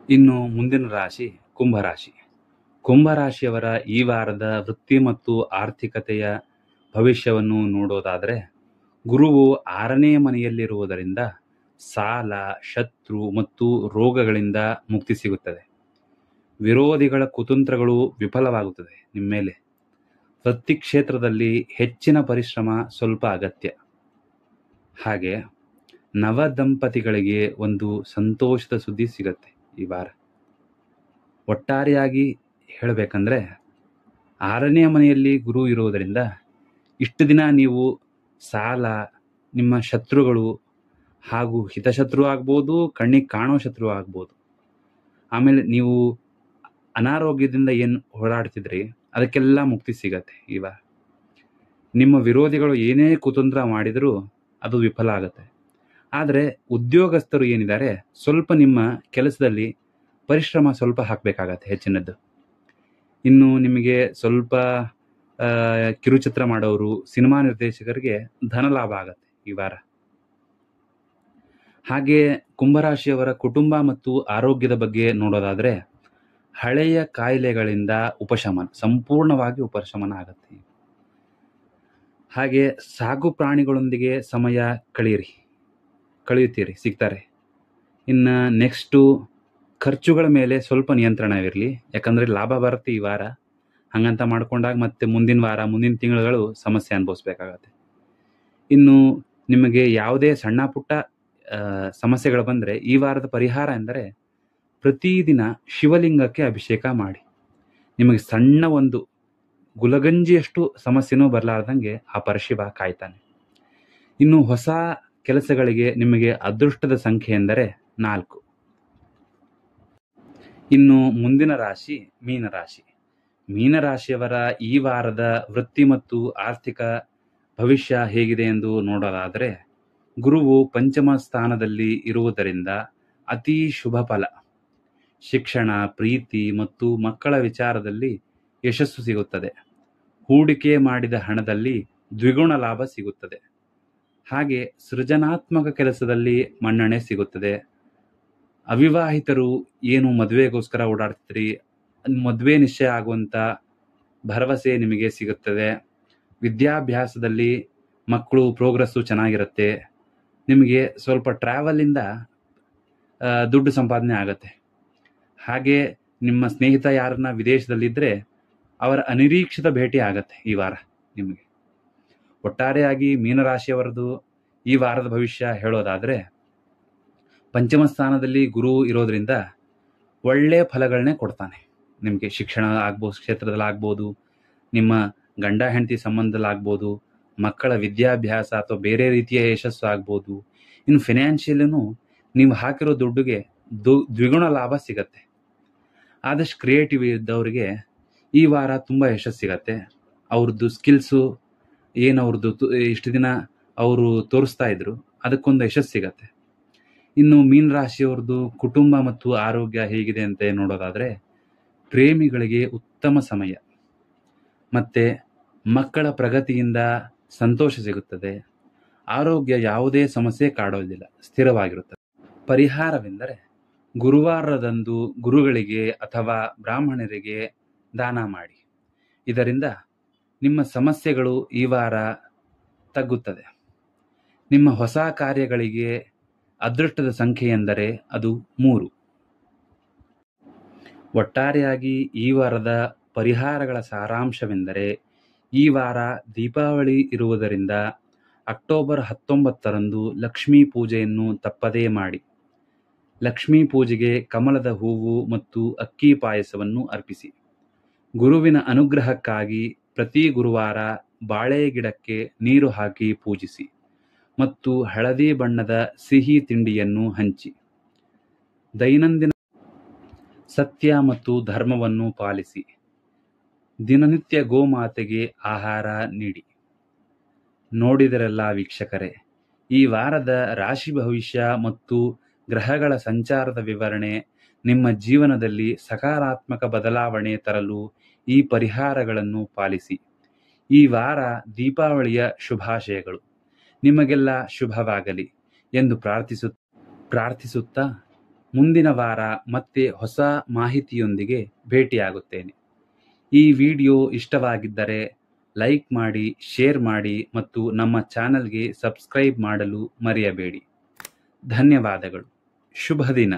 ಇನ್ನು ಮುಂದಿನ ರಾಶಿ ಕುಂಭರಾಶಿ. ಕುಂಭರಾಶಿಯವರ ಈ ವಾರದ ವೃತ್ತಿ ಮತ್ತು ಆರ್ಥಿಕತೆಯ ಭವಿಷ್ಯವನ್ನು ನೋಡೋದಾದರೆ, ಗುರುವು 6ನೇ ಮನೆಯಲ್ಲಿರುವುದರಿಂದ ಸಾಲ, ಶತ್ರು ಮತ್ತು ರೋಗಗಳಿಂದ ಮುಕ್ತಿ ಸಿಗುತ್ತದೆ. ವಿರೋಧಿಗಳ ಕುತಂತ್ರಗಳು ವಿಫಲವಾಗುತ್ತದೆ ನಿಮ್ಮ ಮೇಲೆ. ವೃತ್ತಿ ಕ್ಷೇತ್ರದಲ್ಲಿ ಹೆಚ್ಚಿನ ಪರಿಶ್ರಮ ಸ್ವಲ್ಪ ಅಗತ್ಯ. ಹಾಗೆ ನವ ದಂಪತಿಗಳಿಗೆ ಒಂದು ಸಂತೋಷದ ಸುದ್ದಿ ಸಿಗತ್ತೆ ಈ ವಾರ. ಒಟ್ಟಾರೆಯಾಗಿ ಹೇಳಬೇಕಂದ್ರೆ, 6ನೇ ಮನೆಯಲ್ಲಿ ಗುರು ಇರುವುದರಿಂದ ಇಷ್ಟು ದಿನ ನೀವು ಸಾಲ, ನಿಮ್ಮ ಶತ್ರುಗಳು ಹಾಗೂ ಹಿತಶತ್ರು ಆಗ್ಬೋದು, ಕಣ್ಣಿಗೆ ಕಾಣೋ ಶತ್ರು ಆಗ್ಬೋದು, ಆಮೇಲೆ ನೀವು ಅನಾರೋಗ್ಯದಿಂದ ಏನು ಹೋರಾಡ್ತಿದ್ರಿ ಅದಕ್ಕೆಲ್ಲ ಮುಕ್ತಿ ಸಿಗತ್ತೆ ಈ ವಾರ. ನಿಮ್ಮ ವಿರೋಧಿಗಳು ಏನೇ ಕುತಂತ್ರ ಮಾಡಿದರೂ ಅದು ವಿಫಲ ಆಗುತ್ತೆ. ಆದರೆ ಉದ್ಯೋಗಸ್ಥರು ಏನಿದ್ದಾರೆ, ಸ್ವಲ್ಪ ನಿಮ್ಮ ಕೆಲಸದಲ್ಲಿ ಪರಿಶ್ರಮ ಸ್ವಲ್ಪ ಹಾಕಬೇಕಾಗತ್ತೆ ಹೆಚ್ಚಿನದ್ದು. ಇನ್ನು ನಿಮಗೆ ಸ್ವಲ್ಪ ಕಿರುಚಿತ್ರ ಮಾಡೋರು, ಸಿನಿಮಾ ನಿರ್ದೇಶಕರಿಗೆ ಧನ ಲಾಭ ಆಗತ್ತೆ ಈ ವಾರ. ಹಾಗೆ ಕುಂಭರಾಶಿಯವರ ಕುಟುಂಬ ಮತ್ತು ಆರೋಗ್ಯದ ಬಗ್ಗೆ ನೋಡೋದಾದರೆ, ಹಳೆಯ ಕಾಯಿಲೆಗಳಿಂದ ಸಂಪೂರ್ಣವಾಗಿ ಉಪಶಮನ ಆಗುತ್ತೆ. ಹಾಗೆ ಸಾಕು ಪ್ರಾಣಿಗಳೊಂದಿಗೆ ಸಮಯ ಕಳೆಯುತ್ತೀರಿ, ಸಿಗ್ತಾರೆ. ಇನ್ನು ನೆಕ್ಸ್ಟು ಖರ್ಚುಗಳ ಮೇಲೆ ಸ್ವಲ್ಪ ನಿಯಂತ್ರಣವಿರಲಿ, ಯಾಕಂದರೆ ಲಾಭ ಬರುತ್ತೆ ಈ ವಾರ. ಹಾಗಂತ ಮಾಡ್ಕೊಂಡಾಗ ಮತ್ತೆ ಮುಂದಿನ ವಾರ, ಮುಂದಿನ ತಿಂಗಳುಗಳು ಸಮಸ್ಯೆ ಅನುಭವಿಸ್ಬೇಕಾಗತ್ತೆ. ಇನ್ನು ನಿಮಗೆ ಯಾವುದೇ ಸಣ್ಣ ಪುಟ್ಟ ಸಮಸ್ಯೆಗಳು ಬಂದರೆ ಈ ವಾರದ ಪರಿಹಾರ ಎಂದರೆ, ಪ್ರತಿದಿನ ಶಿವಲಿಂಗಕ್ಕೆ ಅಭಿಷೇಕ ಮಾಡಿ. ನಿಮಗೆ ಸಣ್ಣ ಒಂದು ಗುಲಗಂಜಿಯಷ್ಟು ಸಮಸ್ಯೆನೂ ಬರಲಾರ್ದಂಗೆ ಆ ಪರಶಿವ ಕಾಯ್ತಾನೆ. ಇನ್ನು ಹೊಸ ಕೆಲಸಗಳಿಗೆ ನಿಮಗೆ ಅದೃಷ್ಟದ ಸಂಖ್ಯೆ ಎಂದರೆ 4. ಇನ್ನು ಮುಂದಿನ ರಾಶಿ ಮೀನರಾಶಿ. ಮೀನರಾಶಿಯವರ ಈ ವಾರದ ವೃತ್ತಿ ಮತ್ತು ಆರ್ಥಿಕ ಭವಿಷ್ಯ ಹೇಗಿದೆ ಎಂದು ನೋಡೋದಾದರೆ, ಗುರುವು ಪಂಚಮ ಸ್ಥಾನದಲ್ಲಿ ಇರುವುದರಿಂದ ಅತಿ ಶುಭ ಫಲ. ಶಿಕ್ಷಣ, ಪ್ರೀತಿ ಮತ್ತು ಮಕ್ಕಳ ವಿಚಾರದಲ್ಲಿ ಯಶಸ್ಸು ಸಿಗುತ್ತದೆ. ಹೂಡಿಕೆ ಮಾಡಿದ ಹಣದಲ್ಲಿ ದ್ವಿಗುಣ ಲಾಭ ಸಿಗುತ್ತದೆ. ಹಾಗೆ ಸೃಜನಾತ್ಮಕ ಕೆಲಸದಲ್ಲಿ ಮನ್ನಣೆ ಸಿಗುತ್ತದೆ. ಅವಿವಾಹಿತರು ಏನು ಮದುವೆಗೋಸ್ಕರ ಓಡಾಡ್ತಿದ್ರಿ, ಮದುವೆ ನಿಶ್ಚಯ ಆಗುವಂಥ ಭರವಸೆ ನಿಮಗೆ ಸಿಗುತ್ತದೆ. ವಿದ್ಯಾಭ್ಯಾಸದಲ್ಲಿ ಮಕ್ಕಳು ಪ್ರೋಗ್ರೆಸ್ಸು ಚೆನ್ನಾಗಿರುತ್ತೆ. ನಿಮಗೆ ಸ್ವಲ್ಪ ಟ್ರಾವೆಲಿಂದ ದುಡ್ಡು ಸಂಪಾದನೆ ಆಗುತ್ತೆ. ಹಾಗೆ ನಿಮ್ಮ ಸ್ನೇಹಿತ ಯಾರನ್ನ ವಿದೇಶದಲ್ಲಿದ್ದರೆ ಅವರ ಅನಿರೀಕ್ಷಿತ ಭೇಟಿ ಆಗತ್ತೆ ಈ ವಾರ ನಿಮಗೆ. ಒಟ್ಟಾರೆಯಾಗಿ ಮೀನರಾಶಿಯವರದು ಈ ವಾರದ ಭವಿಷ್ಯ ಹೇಳೋದಾದರೆ, ಪಂಚಮ ಸ್ಥಾನದಲ್ಲಿ ಗುರು ಇರೋದ್ರಿಂದ ಒಳ್ಳೆಯ ಫಲಗಳನ್ನೇ ಕೊಡ್ತಾನೆ. ನಿಮಗೆ ಶಿಕ್ಷಣ ಆಗ್ಬೋದು, ಕ್ಷೇತ್ರದಲ್ಲಾಗ್ಬೋದು, ನಿಮ್ಮ ಗಂಡ ಹೆಂಡತಿ ಸಂಬಂಧದಲ್ಲಾಗ್ಬೋದು, ಮಕ್ಕಳ ವಿದ್ಯಾಭ್ಯಾಸ ಅಥವಾ ಬೇರೆ ರೀತಿಯ ಯಶಸ್ಸು ಆಗ್ಬೋದು. ಇನ್ನು ಫಿನಾನ್ಷಿಯಲಿನೂ ನೀವು ಹಾಕಿರೋ ದುಡ್ಡುಗೆ ದ್ವಿಗುಣ ಲಾಭ ಸಿಗತ್ತೆ. ಆದಷ್ಟು ಕ್ರಿಯೇಟಿವ್ ಇದ್ದವರಿಗೆ ಈ ವಾರ ತುಂಬ ಯಶಸ್ಸು ಸಿಗತ್ತೆ. ಅವ್ರದ್ದು ಸ್ಕಿಲ್ಸು ಏನು ಅವ್ರದ್ದು ಇಷ್ಟು ದಿನ ಅವರು ತೋರಿಸ್ತಾ ಇದ್ರು, ಅದಕ್ಕೊಂದು ಯಶಸ್ಸು ಸಿಗತ್ತೆ. ಇನ್ನು ಮೀನ ರಾಶಿಯವ್ರದ್ದು ಕುಟುಂಬ ಮತ್ತು ಆರೋಗ್ಯ ಹೇಗಿದೆ ಅಂತ ನೋಡೋದಾದರೆ, ಪ್ರೇಮಿಗಳಿಗೆ ಉತ್ತಮ ಸಮಯ. ಮತ್ತು ಮಕ್ಕಳ ಪ್ರಗತಿಯಿಂದ ಸಂತೋಷ ಸಿಗುತ್ತದೆ. ಆರೋಗ್ಯ ಯಾವುದೇ ಸಮಸ್ಯೆ ಕಾಡೋದಿಲ್ಲ, ಸ್ಥಿರವಾಗಿರುತ್ತದೆ. ಪರಿಹಾರವೆಂದರೆ ಗುರುವಾರದಂದು ಗುರುಗಳಿಗೆ ಅಥವಾ ಬ್ರಾಹ್ಮಣರಿಗೆ ದಾನ ಮಾಡಿ. ಇದರಿಂದ ನಿಮ್ಮ ಸಮಸ್ಯೆಗಳು ಈ ವಾರ ತಗ್ಗುತ್ತದೆ. ನಿಮ್ಮ ಹೊಸ ಕಾರ್ಯಗಳಿಗೆ ಅದೃಷ್ಟದ ಸಂಖ್ಯೆ ಎಂದರೆ ಅದು 3. ಒಟ್ಟಾರೆಯಾಗಿ ಈ ವಾರದ ಪರಿಹಾರಗಳ ಸಾರಾಂಶವೆಂದರೆ, ಈ ವಾರ ದೀಪಾವಳಿ ಇರುವುದರಿಂದ ಅಕ್ಟೋಬರ್ 19ರಂದು ಲಕ್ಷ್ಮೀ ಪೂಜೆಯನ್ನು ತಪ್ಪದೇ ಮಾಡಿ. ಲಕ್ಷ್ಮೀ ಪೂಜೆಗೆ ಕಮಲದ ಹೂವು ಮತ್ತು ಅಕ್ಕಿ ಪಾಯಸವನ್ನು ಅರ್ಪಿಸಿ. ಗುರುವಿನ ಅನುಗ್ರಹಕ್ಕಾಗಿ ಪ್ರತಿ ಗುರುವಾರ ಬಾಳೆ ಗಿಡಕ್ಕೆ ನೀರು ಹಾಕಿ ಪೂಜಿಸಿ ಮತ್ತು ಹಳದಿ ಬಣ್ಣದ ಸಿಹಿ ತಿಂಡಿಯನ್ನು ಹಂಚಿ. ದೈನಂದಿನ ಸತ್ಯ ಮತ್ತು ಧರ್ಮವನ್ನು ಪಾಲಿಸಿ. ದಿನನಿತ್ಯ ಗೋಮಾತೆಗೆ ಆಹಾರ ನೀಡಿ. ನೋಡಿದರೆಲ್ಲ ವೀಕ್ಷಕರೇ, ಈ ವಾರದ ರಾಶಿ ಭವಿಷ್ಯ ಮತ್ತು ಗ್ರಹಗಳ ಸಂಚಾರದ ವಿವರಣೆ ನಿಮ್ಮ ಜೀವನದಲ್ಲಿ ಸಕಾರಾತ್ಮಕ ಬದಲಾವಣೆ ತರಲು ಈ ಪರಿಹಾರಗಳನ್ನು ಪಾಲಿಸಿ. ಈ ವಾರ ದೀಪಾವಳಿಯ ಶುಭಾಶಯಗಳು. ನಿಮಗೆಲ್ಲ ಶುಭವಾಗಲಿ ಎಂದು ಪ್ರಾರ್ಥಿಸುತ್ತಾ ಮುಂದಿನ ವಾರ ಮತ್ತೆ ಹೊಸ ಮಾಹಿತಿಯೊಂದಿಗೆ ಭೇಟಿಯಾಗುತ್ತೇನೆ. ಈ ವಿಡಿಯೋ ಇಷ್ಟವಾಗಿದ್ದರೆ ಲೈಕ್ ಮಾಡಿ, ಶೇರ್ ಮಾಡಿ ಮತ್ತು ನಮ್ಮ ಚಾನಲ್ಗೆ ಸಬ್ಸ್ಕ್ರೈಬ್ ಮಾಡಲು ಮರೆಯಬೇಡಿ. ಧನ್ಯವಾದಗಳು. ಶುಭ ದಿನ.